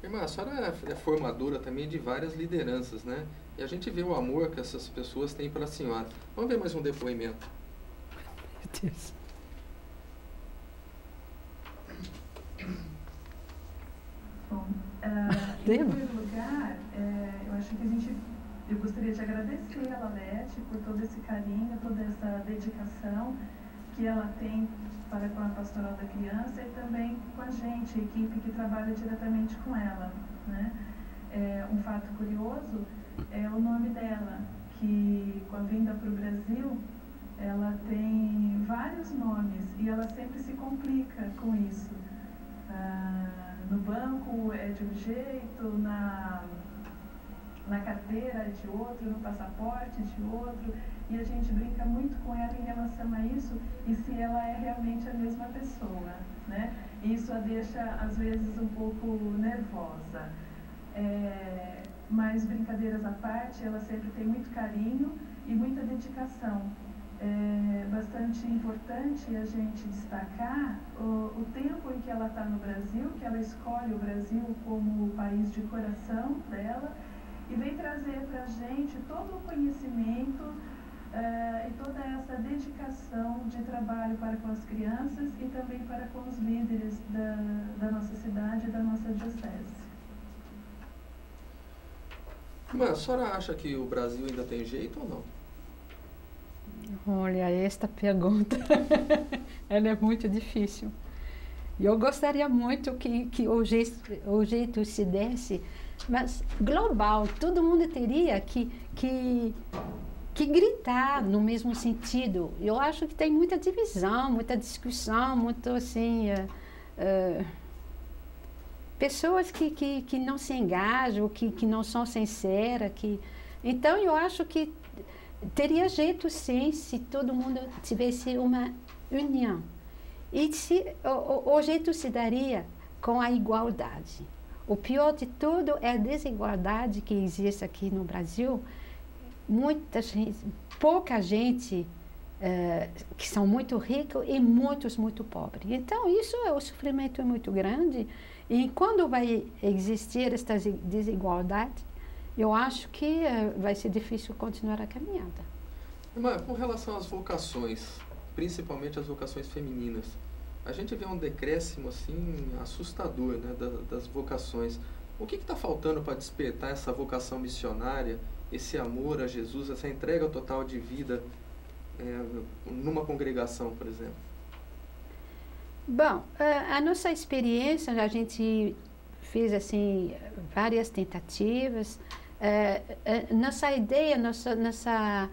Irmã, a senhora é formadora também de várias lideranças, né? E a gente vê o amor que essas pessoas têm pela senhora. Vamos ver mais um depoimento. Meu Deus. Bom, em primeiro lugar, eu acho que eu gostaria de agradecer a Lalete por todo esse carinho, toda essa dedicação que ela tem para com a Pastoral da Criança e também com a gente, a equipe que trabalha diretamente com ela, né? Um fato curioso é o nome dela, que com a vinda para o Brasil, ela tem vários nomes e ela sempre se complica com isso. No banco é de um jeito, na carteira é de outro, no passaporte de outro, e a gente brinca muito com ela em relação a isso, e se ela é realmente a mesma pessoa, né? Isso a deixa, às vezes, um pouco nervosa. Mas, brincadeiras à parte, ela sempre tem muito carinho e muita dedicação. É bastante importante a gente destacar o tempo em que ela está no Brasil, que ela escolhe o Brasil como o país de coração dela, e vem trazer para a gente todo o conhecimento e toda essa dedicação de trabalho para com as crianças e também para com os líderes da nossa cidade e da nossa diocese. Mas a senhora acha que o Brasil ainda tem jeito ou não? Olha, esta pergunta, ela é muito difícil. Eu gostaria muito que o jeito se desse, mas global, todo mundo teria que gritar no mesmo sentido. Eu acho que tem muita divisão, muita discussão, muito assim... pessoas que não se engajam, que não são sinceras. Então, eu acho que teria jeito, sim, se todo mundo tivesse uma união. E o jeito se daria com a igualdade. O pior de tudo é a desigualdade que existe aqui no Brasil. Pouca gente que são muito ricos e muitos muito pobres. Então, o sofrimento é muito grande. E quando vai existir esta desigualdade, eu acho que vai ser difícil continuar a caminhada. Irmã, com relação às vocações, principalmente as vocações femininas, a gente vê um decréscimo assim assustador, né, das vocações. O que está faltando para despertar essa vocação missionária, esse amor a Jesus, essa entrega total de vida numa congregação, por exemplo? Bom, a nossa experiência, a gente fez assim várias tentativas. Nossa ideia, nossa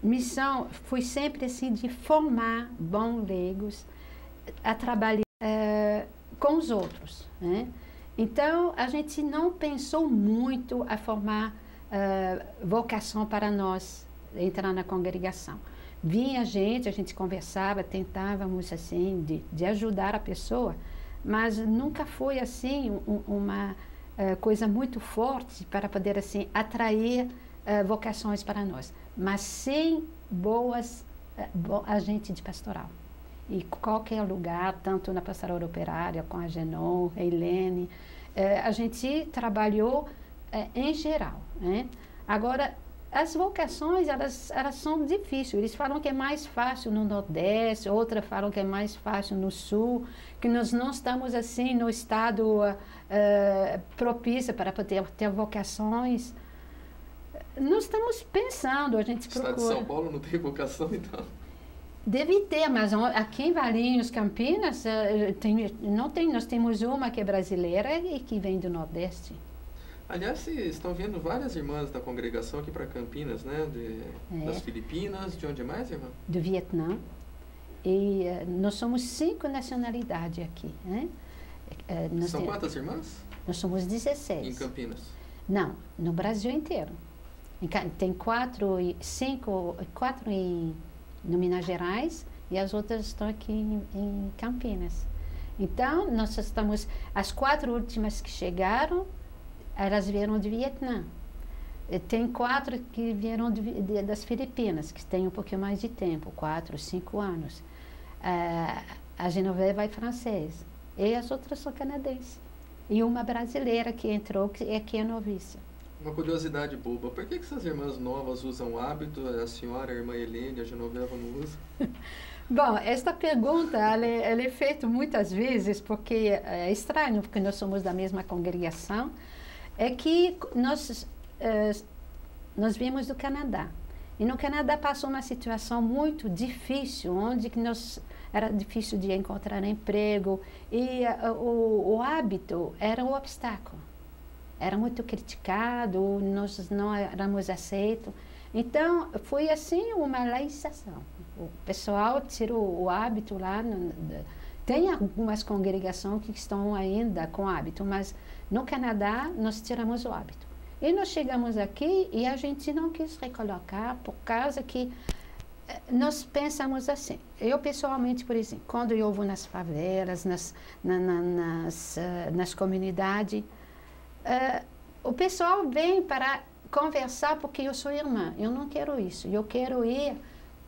missão foi sempre assim de formar bons leigos a trabalhar com os outros, né? Então, a gente não pensou muito a formar vocação para nós entrar na congregação. Vinha a gente conversava, tentávamos assim de ajudar a pessoa, mas nunca foi assim uma coisa muito forte para poder assim atrair vocações para nós, mas sem boas agentes de pastoral. E qualquer lugar, tanto na Pastoral Operária, com a Genon, a Helene, a gente trabalhou em geral, né? Agora, as vocações, elas são difíceis. Eles falam que é mais fácil no Nordeste, outras falam que é mais fácil no Sul, que nós não estamos assim no estado propício para poder ter vocações. Nós estamos pensando, a gente procura. O estado de São Paulo não tem vocação, então? Deve ter, mas aqui em Valinhos, Campinas, não tem. Nós temos uma que é brasileira e que vem do Nordeste. Aliás, vocês estão vendo várias irmãs da congregação aqui para Campinas, né? Das Filipinas, de onde mais, irmã? Do Vietnã. E nós somos 5 nacionalidades aqui, né? São quantas irmãs? Nós somos 16. Em Campinas? Não, no Brasil inteiro. Tem 4 no Minas Gerais e as outras estão aqui em Campinas. Então, nós estamos... As 4 últimas que chegaram, elas vieram do Vietnã. Tem 4 que vieram das Filipinas, que têm um pouquinho mais de tempo, 4, 5 anos. A Genoveva é francês. E as outras são canadenses. E uma brasileira que entrou, que é noviça. Uma curiosidade boba, por que essas irmãs novas usam hábito? A senhora, a irmã Helene, a Genoveva não usa? Bom, esta pergunta ela é feita muitas vezes porque é estranho, porque nós somos da mesma congregação. É que nós viemos do Canadá. E no Canadá passou uma situação muito difícil, onde era difícil de encontrar emprego e o hábito era um obstáculo. Era muito criticado, nós não éramos aceitos. Então, foi assim uma laicização. O pessoal tirou o hábito lá. Tem algumas congregações que estão ainda com hábito, mas no Canadá nós tiramos o hábito. E nós chegamos aqui e a gente não quis recolocar por causa que nós pensamos assim. Eu, pessoalmente, por exemplo, quando eu vou nas favelas, nas comunidades, o pessoal vem para conversar porque eu sou irmã. Eu não quero isso. Eu quero ir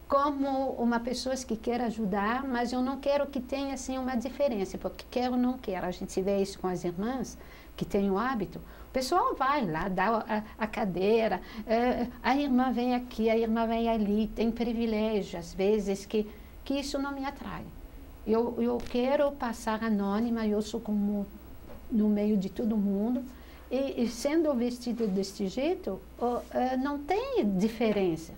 como uma pessoa que quer ajudar, mas eu não quero que tenha assim uma diferença, porque quero ou não quero. A gente vê isso com as irmãs que têm o hábito. O pessoal vai lá, dá a cadeira, a irmã vem aqui, a irmã vem ali, tem privilégio, às vezes, que isso não me atrai. Eu quero passar anônima, eu sou como no meio de todo mundo, e sendo vestida deste jeito, não tem diferença.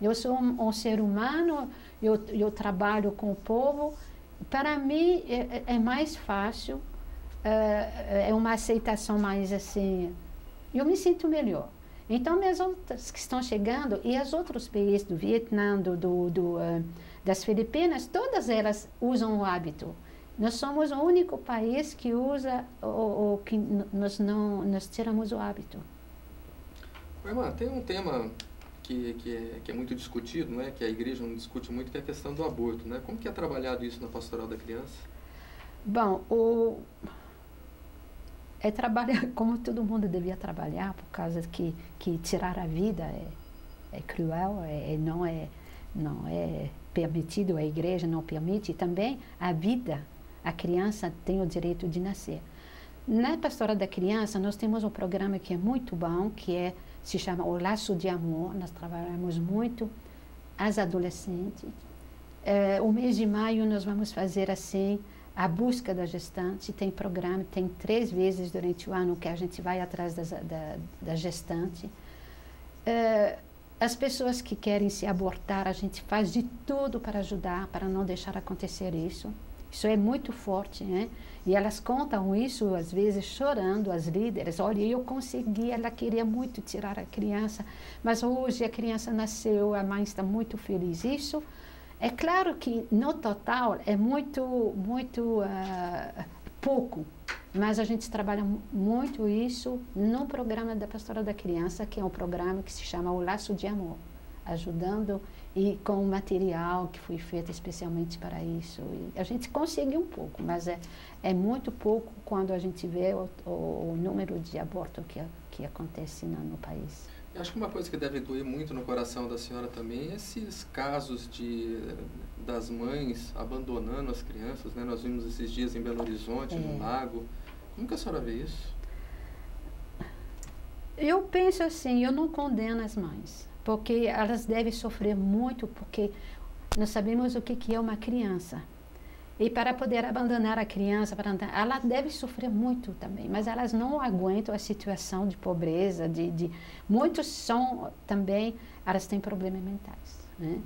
Eu sou um ser humano, eu trabalho com o povo, para mim é mais fácil, é uma aceitação mais assim, eu me sinto melhor. Então, minhas outras que estão chegando, e os outros países do Vietnã, das Filipinas, todas elas usam o hábito. Nós somos o único país que usa, que nós tiramos o hábito. Irmã, tem um tema que é muito discutido, né, que a igreja não discute muito, que é a questão do aborto, né? Como que é trabalhado isso na Pastoral da Criança? Bom, trabalhar como todo mundo devia trabalhar, por causa que tirar a vida é cruel, não é permitido, a igreja não permite. E também a vida, a criança tem o direito de nascer. Na Pastoral da Criança, nós temos um programa que é muito bom, que se chama O Laço de Amor. Nós trabalhamos muito as adolescentes. O mês de maio nós vamos fazer assim, a busca da gestante. Tem programa, tem 3 vezes durante o ano que a gente vai atrás da gestante. As pessoas que querem se abortar, a gente faz de tudo para ajudar, para não deixar acontecer isso. Isso é muito forte, né? E elas contam isso, às vezes, chorando, as líderes. Olha, eu consegui, ela queria muito tirar a criança, mas hoje a criança nasceu, a mãe está muito feliz. Isso, é claro que, no total, é muito pouco, mas a gente trabalha muito isso no programa da Pastoral da Criança, que é um programa que se chama O Laço de Amor, ajudando e com material que foi feito especialmente para isso. E a gente consegue um pouco, mas é muito pouco quando a gente vê o número de abortos que acontece no país. Eu acho que uma coisa que deve doer muito no coração da senhora também é esses casos das mães abandonando as crianças, né? Nós vimos esses dias em Belo Horizonte, no lago. Como que a senhora vê isso? Eu penso assim, eu não condeno as mães, porque elas devem sofrer muito, porque nós sabemos o que é uma criança. E para poder abandonar a criança, ela deve sofrer muito também, mas elas não aguentam a situação de pobreza, muitos são também, elas têm problemas mentais, né?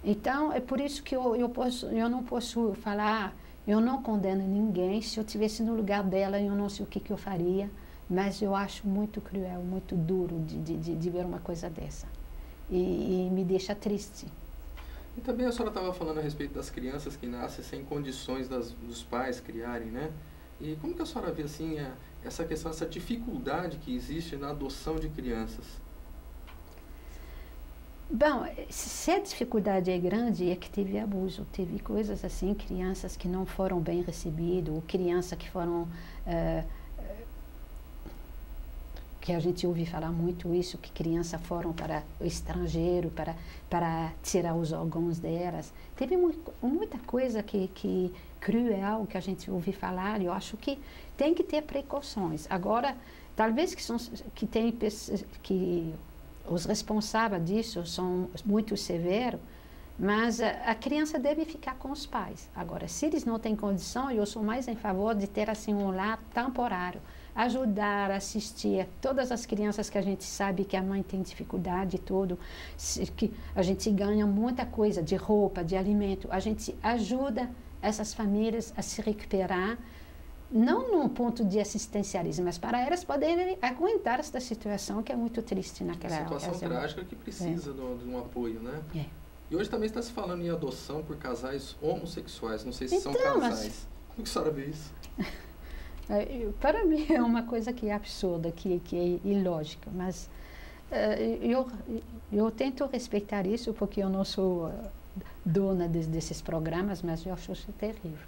Então, é por isso que eu não posso falar, eu não condeno ninguém. Se eu estivesse no lugar dela, eu não sei o que eu faria, mas eu acho muito cruel, muito duro de ver uma coisa dessa. E me deixa triste. E também a senhora estava falando a respeito das crianças que nascem sem condições dos pais criarem, né? E como que a senhora vê assim essa questão, essa dificuldade que existe na adoção de crianças? Bom, se a dificuldade é grande, é que teve abuso, teve coisas assim, crianças que não foram bem recebidas, ou crianças que foram... que a gente ouve falar muito isso, que crianças foram para o estrangeiro, para tirar os órgãos delas. Teve muita coisa que cruel que a gente ouve falar, e eu acho que tem que ter precauções. Agora, talvez que os responsáveis disso são muito severos, mas a criança deve ficar com os pais. Agora, se eles não têm condição, eu sou mais em favor de ter assim um lar temporário, ajudar, assistir todas as crianças que a gente sabe que a mãe tem dificuldade e tudo, que a gente ganha muita coisa de roupa, de alimento, a gente ajuda essas famílias a se recuperar, não num ponto de assistencialismo, mas para elas poderem aguentar essa situação que é muito triste naquela época. Uma situação trágica que precisa de um apoio, né? E hoje também está se falando em adoção por casais homossexuais, não sei se são casais. Como que a senhora vê isso? Para mim é uma coisa que é absurda, que é ilógica, mas eu tento respeitar isso porque eu não sou dona desses programas, mas eu acho isso terrível.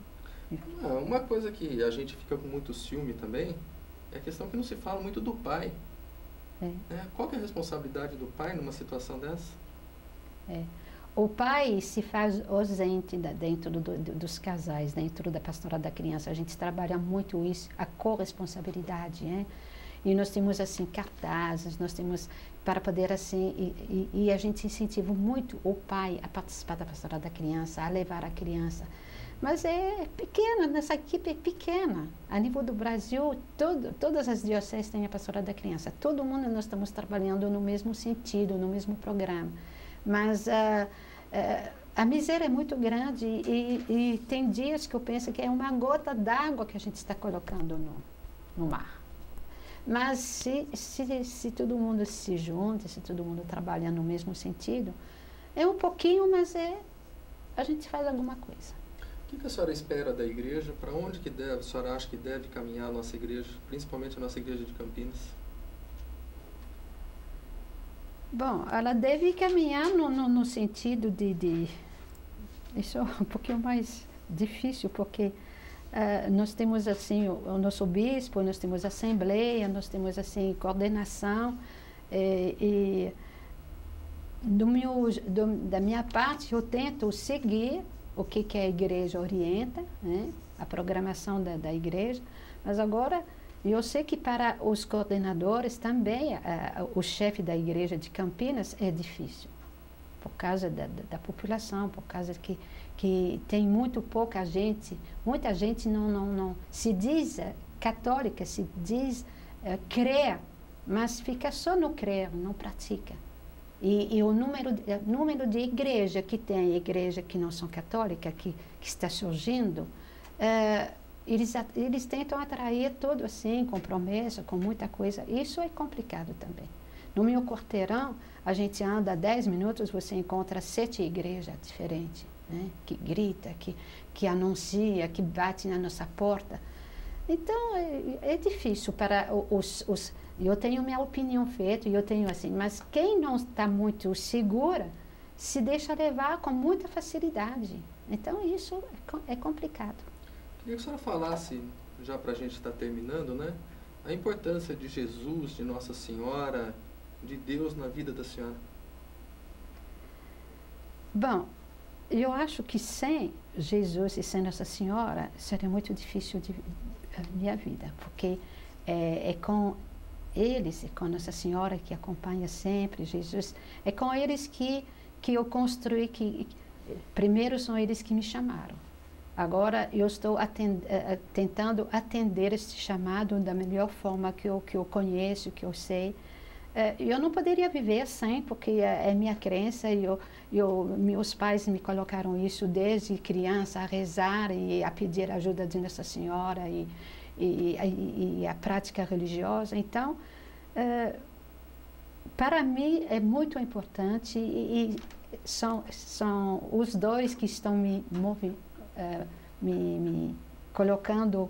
Uma coisa que a gente fica com muito ciúme também é a questão que não se fala muito do pai. Qual que é a responsabilidade do pai numa situação dessa? O pai se faz ausente dentro dos casais, dentro da pastoral da criança. A gente trabalha muito isso, a corresponsabilidade, né? E nós temos, assim, cartazes, nós temos para poder, assim, e a gente incentiva muito o pai a participar da pastoral da criança, a levar a criança. Mas é pequena, nossa equipe é pequena. A nível do Brasil, todas as dioceses têm a pastoral da criança. Todo mundo nós estamos trabalhando no mesmo sentido, no mesmo programa. Mas a miséria é muito grande e tem dias que eu penso que é uma gota d'água que a gente está colocando no mar. Mas se todo mundo se junta, se todo mundo trabalha no mesmo sentido, é um pouquinho, mas a gente faz alguma coisa. O que a senhora espera da igreja? Para onde que a senhora acha que deve caminhar a nossa igreja, principalmente a nossa igreja de Campinas? Bom, ela deve caminhar no sentido de... Isso é um pouquinho mais difícil, porque nós temos, assim, o nosso bispo, nós temos assembleia, nós temos, assim, coordenação, da minha parte, eu tento seguir o que a igreja orienta, né? A programação da igreja, mas agora eu sei que para os coordenadores também, o chefe da igreja de Campinas é difícil, por causa da população, por causa que tem muito pouca gente, muita gente não se diz católica, se diz crer, mas fica só no crer, não pratica. E o número de igreja que tem, igreja que não são católicas, que está surgindo, eles tentam atrair tudo assim, com promessa, com muita coisa. Isso é complicado também. No meu quarteirão, a gente anda 10 minutos, você encontra 7 igrejas diferentes, né? Que grita, que anuncia, que bate na nossa porta. Então, é difícil para os... Eu tenho minha opinião feita, eu tenho assim, mas quem não está muito segura, se deixa levar com muita facilidade. Então, isso é complicado. Queria que a senhora falasse, já para a gente estar terminando, né? A importância de Jesus, de Nossa Senhora, de Deus na vida da senhora. Bom, eu acho que sem Jesus e sem Nossa Senhora, seria muito difícil a minha vida, porque é com eles, é com Nossa Senhora que acompanha sempre, Jesus, é com eles que eu construí, primeiro são eles que me chamaram. Agora eu estou tentando atender este chamado da melhor forma que eu conheço, que eu sei. Eu não poderia viver sem, porque é minha crença, meus pais me colocaram isso desde criança, a rezar e a pedir ajuda de Nossa Senhora e a prática religiosa. Então, para mim é muito importante e são os dois que estão me colocando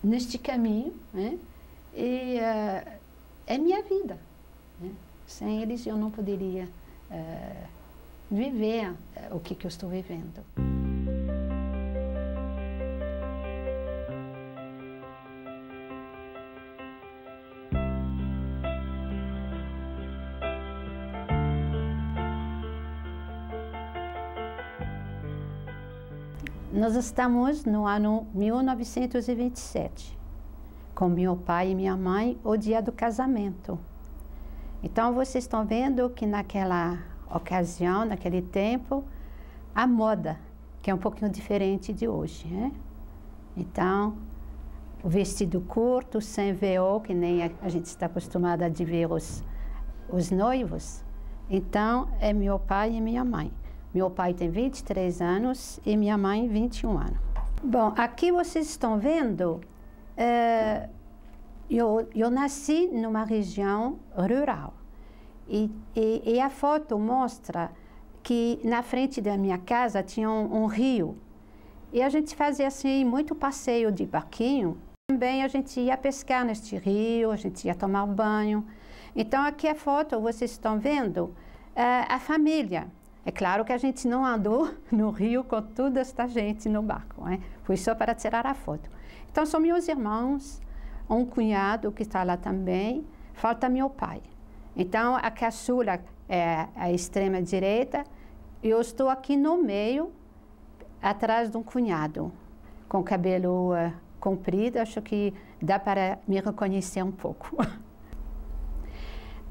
neste caminho, né? E é minha vida, né? Sem eles eu não poderia viver o que eu estou vivendo. Nós estamos no ano 1927, com meu pai e minha mãe, o dia do casamento. Então, vocês estão vendo que naquela ocasião, naquele tempo, a moda, que é um pouquinho diferente de hoje, né? Então, o vestido curto, sem véu, que nem a gente está acostumada a ver os noivos. Então, é meu pai e minha mãe. Meu pai tem 23 anos e minha mãe 21 anos. Bom, aqui vocês estão vendo, eu nasci numa região rural. E a foto mostra que na frente da minha casa tinha um rio. E a gente fazia assim muito passeio de barquinho. Também a gente ia pescar neste rio, a gente ia tomar banho. Então aqui a foto, vocês estão vendo a família. É claro que a gente não andou no rio com toda esta gente no barco, né? Foi só para tirar a foto. Então são meus irmãos, um cunhado que está lá também, falta meu pai. Então a caçula é a extrema direita, e eu estou aqui no meio, atrás de um cunhado, com cabelo comprido, acho que dá para me reconhecer um pouco.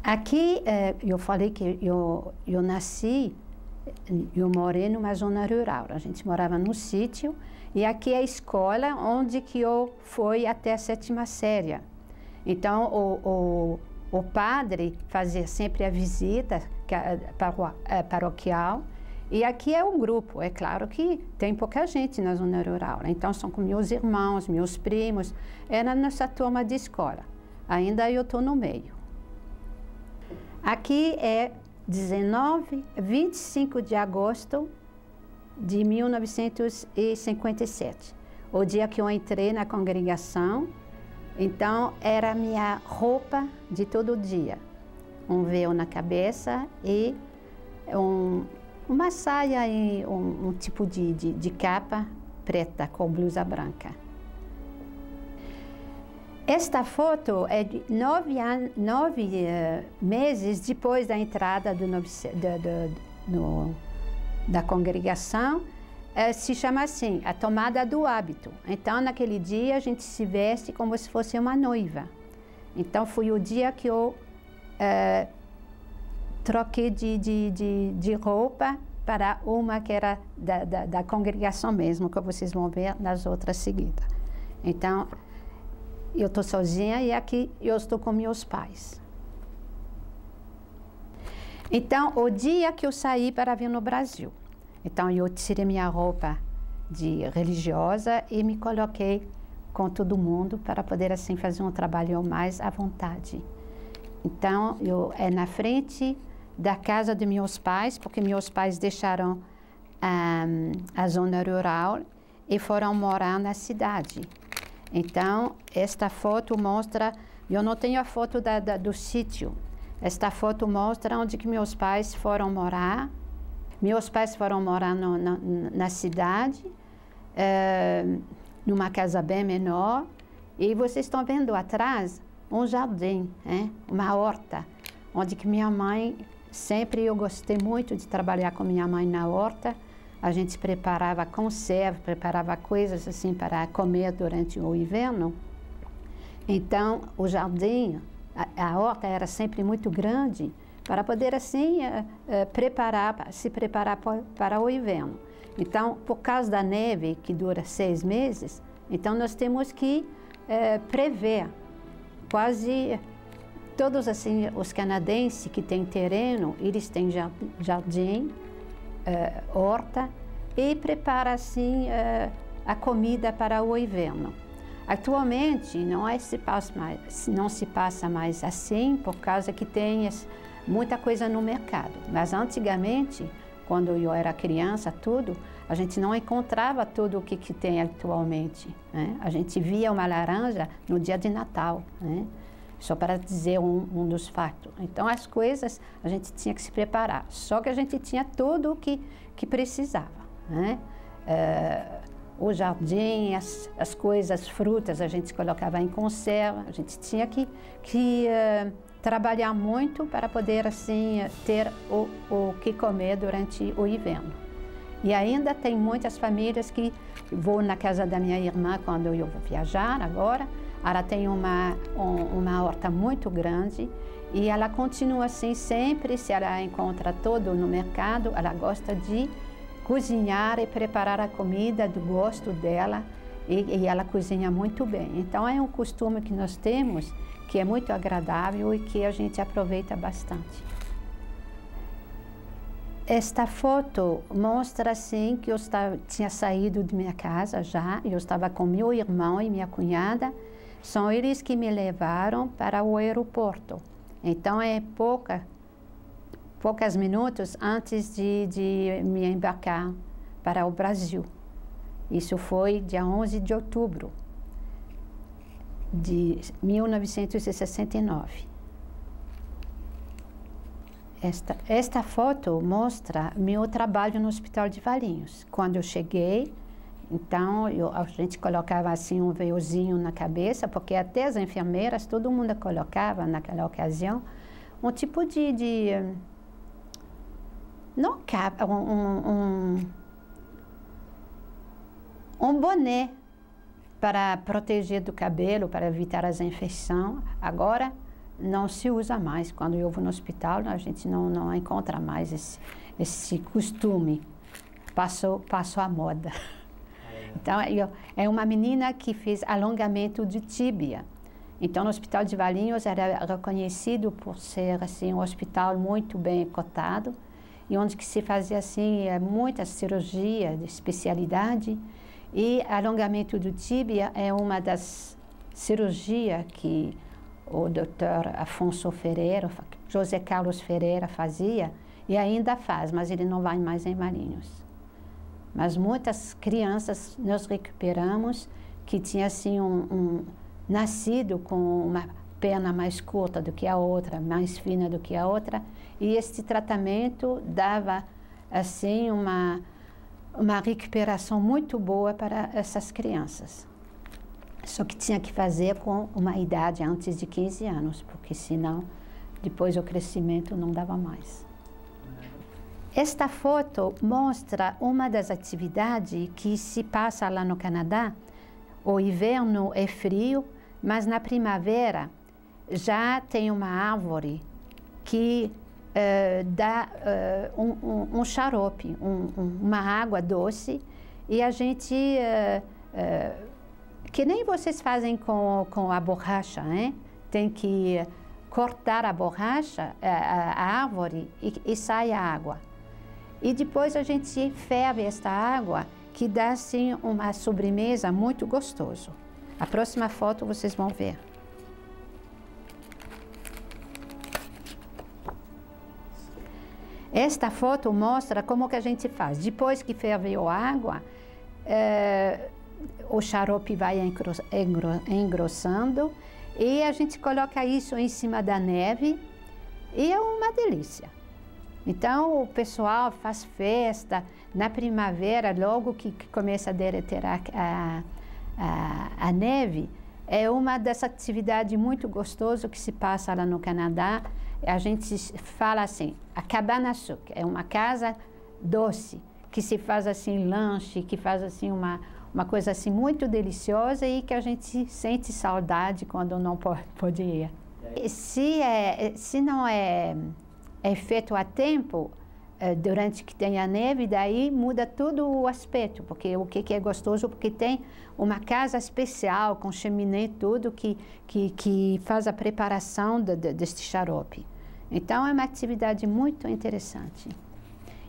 Aqui, eu falei que eu nasci, eu morei numa zona rural, a gente morava no sítio, e aqui é a escola onde que eu fui até a 7ª série. Então, o padre fazia sempre a visita paroquial, e aqui é um grupo. É claro que tem pouca gente na zona rural, né? Então são com meus irmãos, meus primos, era a nossa turma de escola. Ainda eu estou no meio. Aqui é 25 de agosto de 1957, o dia que eu entrei na congregação. Então era a minha roupa de todo dia, um véu na cabeça e uma saia e um tipo de capa preta com blusa branca. Esta foto é de 9 meses depois da entrada da congregação. Se chama assim, a tomada do hábito. Então, naquele dia, a gente se veste como se fosse uma noiva. Então, foi o dia que eu troquei de roupa para uma que era da congregação mesmo, que vocês vão ver nas outras seguidas. Então, eu estou sozinha e aqui eu estou com meus pais. Então, o dia que eu saí para vir no Brasil, então eu tirei minha roupa de religiosa e me coloquei com todo mundo para poder assim fazer um trabalho mais à vontade. Então, é na frente da casa de meus pais, porque meus pais deixaram a zona rural e foram morar na cidade. Então, esta foto mostra, eu não tenho a foto do sítio, esta foto mostra onde que meus pais foram morar. Meus pais foram morar na cidade, numa casa bem menor, e vocês estão vendo atrás um jardim, uma horta, onde que minha mãe, sempre eu gostei muito de trabalhar com minha mãe na horta. A gente preparava conserva, preparava coisas assim para comer durante o inverno. Então, o jardim, a horta era sempre muito grande, para poder assim se preparar para o inverno. Então, por causa da neve, que dura 6 meses, então nós temos que prever. Quase todos assim, os canadenses que têm terreno, eles têm jardim, horta, e preparam assim a comida para o inverno. Atualmente não se passa mais assim, por causa que tem muita coisa no mercado. Mas antigamente, quando eu era criança, a gente não encontrava tudo o que tem atualmente, né? A gente via uma laranja no dia de Natal, né? Só para dizer um dos fatos. Então, as coisas a gente tinha que se preparar. Só que a gente tinha tudo o que precisava, né? O jardim, as coisas, as frutas, a gente colocava em conserva. A gente tinha que trabalhar muito para poder assim ter o que comer durante o inverno. E ainda tem muitas famílias que vou na casa da minha irmã quando eu vou viajar agora. Ela tem uma horta muito grande e ela continua assim sempre, se ela encontra tudo no mercado, ela gosta de cozinhar e preparar a comida do gosto dela e ela cozinha muito bem. Então é um costume que nós temos que é muito agradável e que a gente aproveita bastante. Esta foto mostra assim que eu tinha saído de minha casa já, eu estava com meu irmão e minha cunhada, são eles que me levaram para o aeroporto. Então é poucos minutos antes de me embarcar para o Brasil. Isso foi dia 11 de outubro de 1969. Esta foto mostra meu trabalho no Hospital de Valinhos. Quando eu cheguei, então a gente colocava assim um véuzinho na cabeça, porque até as enfermeiras, todo mundo colocava naquela ocasião um tipo não capa, um boné para proteger do cabelo, para evitar as infecções. Agora não se usa mais. Quando eu vou no hospital, a gente não encontra mais esse costume. Passou a moda. Então, é uma menina que fez alongamento de tíbia. Então, no Hospital de Valinhos era reconhecido por ser assim, um hospital muito bem cotado, e onde que se fazia assim, muita cirurgia de especialidade. E alongamento do tíbia é uma das cirurgias que o Dr. Afonso Ferreira, José Carlos Ferreira fazia, e ainda faz, mas ele não vai mais em Valinhos. Mas muitas crianças nós recuperamos que tinham assim nascido com uma perna mais curta do que a outra, mais fina do que a outra, e este tratamento dava assim uma recuperação muito boa para essas crianças. Só que tinha que fazer com uma idade antes de 15 anos, porque senão depois o crescimento não dava mais. Esta foto mostra uma das atividades que se passa lá no Canadá. O inverno é frio, mas na primavera já tem uma árvore que dá um xarope, uma água doce, e a gente, que nem vocês fazem com a borracha, né? Tem que cortar a borracha, a árvore, e sai a água. E depois a gente ferve esta água, que dá assim uma sobremesa muito gostoso. A próxima foto vocês vão ver. Esta foto mostra como que a gente faz. Depois que ferveu a água, o xarope vai engrossando e a gente coloca isso em cima da neve e é uma delícia. Então o pessoal faz festa na primavera, logo que começa a derreter a neve. É uma dessas atividades muito gostosas que se passa lá no Canadá. A gente fala assim, a cabana sucre, é uma casa doce, que se faz assim lanche, que faz assim uma coisa assim muito deliciosa e que a gente sente saudade quando não pode ir. Se não é feito a tempo, durante que tem a neve, daí muda todo o aspecto, porque o que é gostoso, porque tem uma casa especial, com chaminé e tudo, que faz a preparação deste xarope. Então, é uma atividade muito interessante.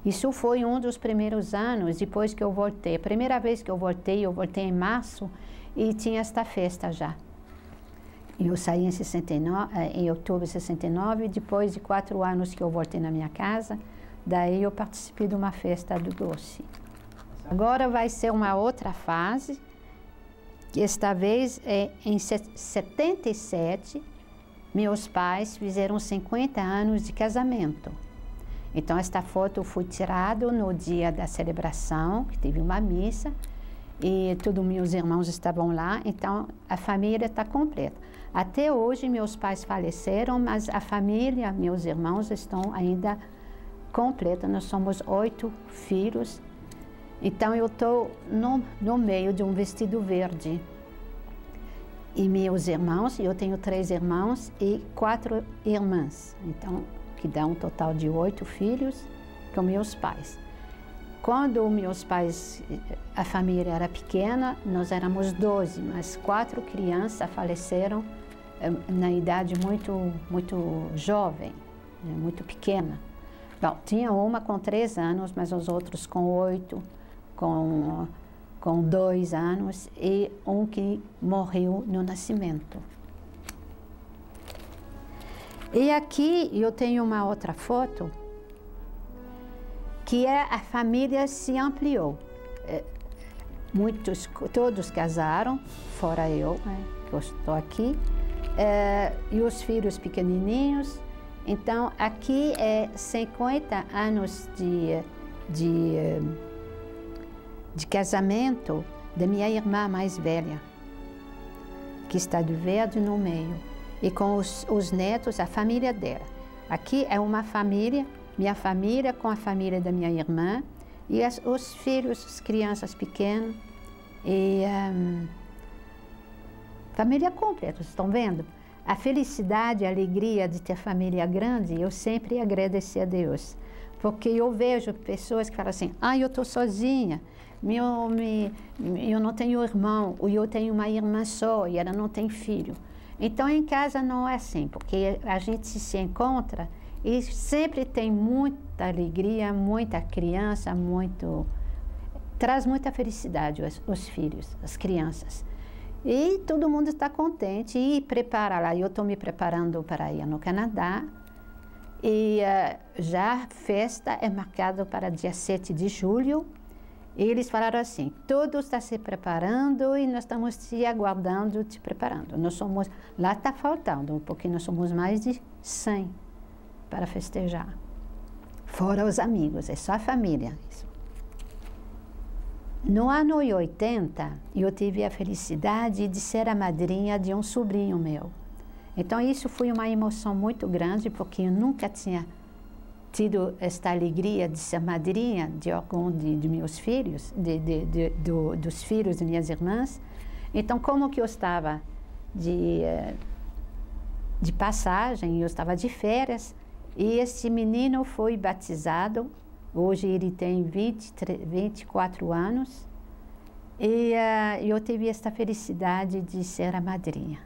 Isso foi um dos primeiros anos, depois que eu voltei. A primeira vez que eu voltei em março, e tinha esta festa já. Eu saí em outubro de 69, depois de 4 anos que eu voltei na minha casa, daí eu participei de uma festa do doce. Agora vai ser uma outra fase, que esta vez é em 77, meus pais fizeram 50 anos de casamento. Então esta foto foi tirada no dia da celebração, que teve uma missa, e todos meus irmãos estavam lá, então a família está completa. Até hoje meus pais faleceram, mas a família, meus irmãos estão ainda completa. Nós somos 8 filhos, então eu estou no meio de um vestido verde. E meus irmãos, eu tenho 3 irmãos e 4 irmãs, então que dá um total de 8 filhos com meus pais. Quando meus pais, a família era pequena, nós éramos 12, mas 4 crianças faleceram na idade muito jovem, muito pequena. Bom, tinha uma com 3 anos, mas os outros com 8, com 2 anos e um que morreu no nascimento. E aqui eu tenho uma outra foto, que a família se ampliou. todos casaram, fora eu, né, que eu estou aqui, e os filhos pequenininhos. Então, aqui é 50 anos de casamento da minha irmã mais velha, que está de verde no meio, e com os netos, a família dela. Aqui é uma família, minha família com a família da minha irmã, e os filhos, as crianças pequenas, e família completa, estão vendo? A felicidade, a alegria de ter família grande, eu sempre agradeço a Deus. Porque eu vejo pessoas que falam assim, eu estou sozinha, eu não tenho irmão, ou eu tenho uma irmã só e ela não tem filho. Então, em casa não é assim, porque a gente se encontra e sempre tem muita alegria, muita criança, traz muita felicidade os filhos, as crianças. E todo mundo está contente e prepara lá. Eu estou me preparando para ir no Canadá e já a festa é marcada para dia 7 de julho. E eles falaram assim, todos estão se preparando e nós estamos te aguardando, te preparando. Lá está faltando, porque nós somos mais de 100 para festejar. Fora os amigos, é só a família. No ano 80, eu tive a felicidade de ser a madrinha de um sobrinho meu. Então, isso foi uma emoção muito grande, porque eu nunca tinha tido esta alegria de ser madrinha de algum de meus filhos, dos filhos de minhas irmãs. Então, como que eu estava de passagem, eu estava de férias, e esse menino foi batizado. Hoje ele tem 24 anos e eu tive esta felicidade de ser a madrinha.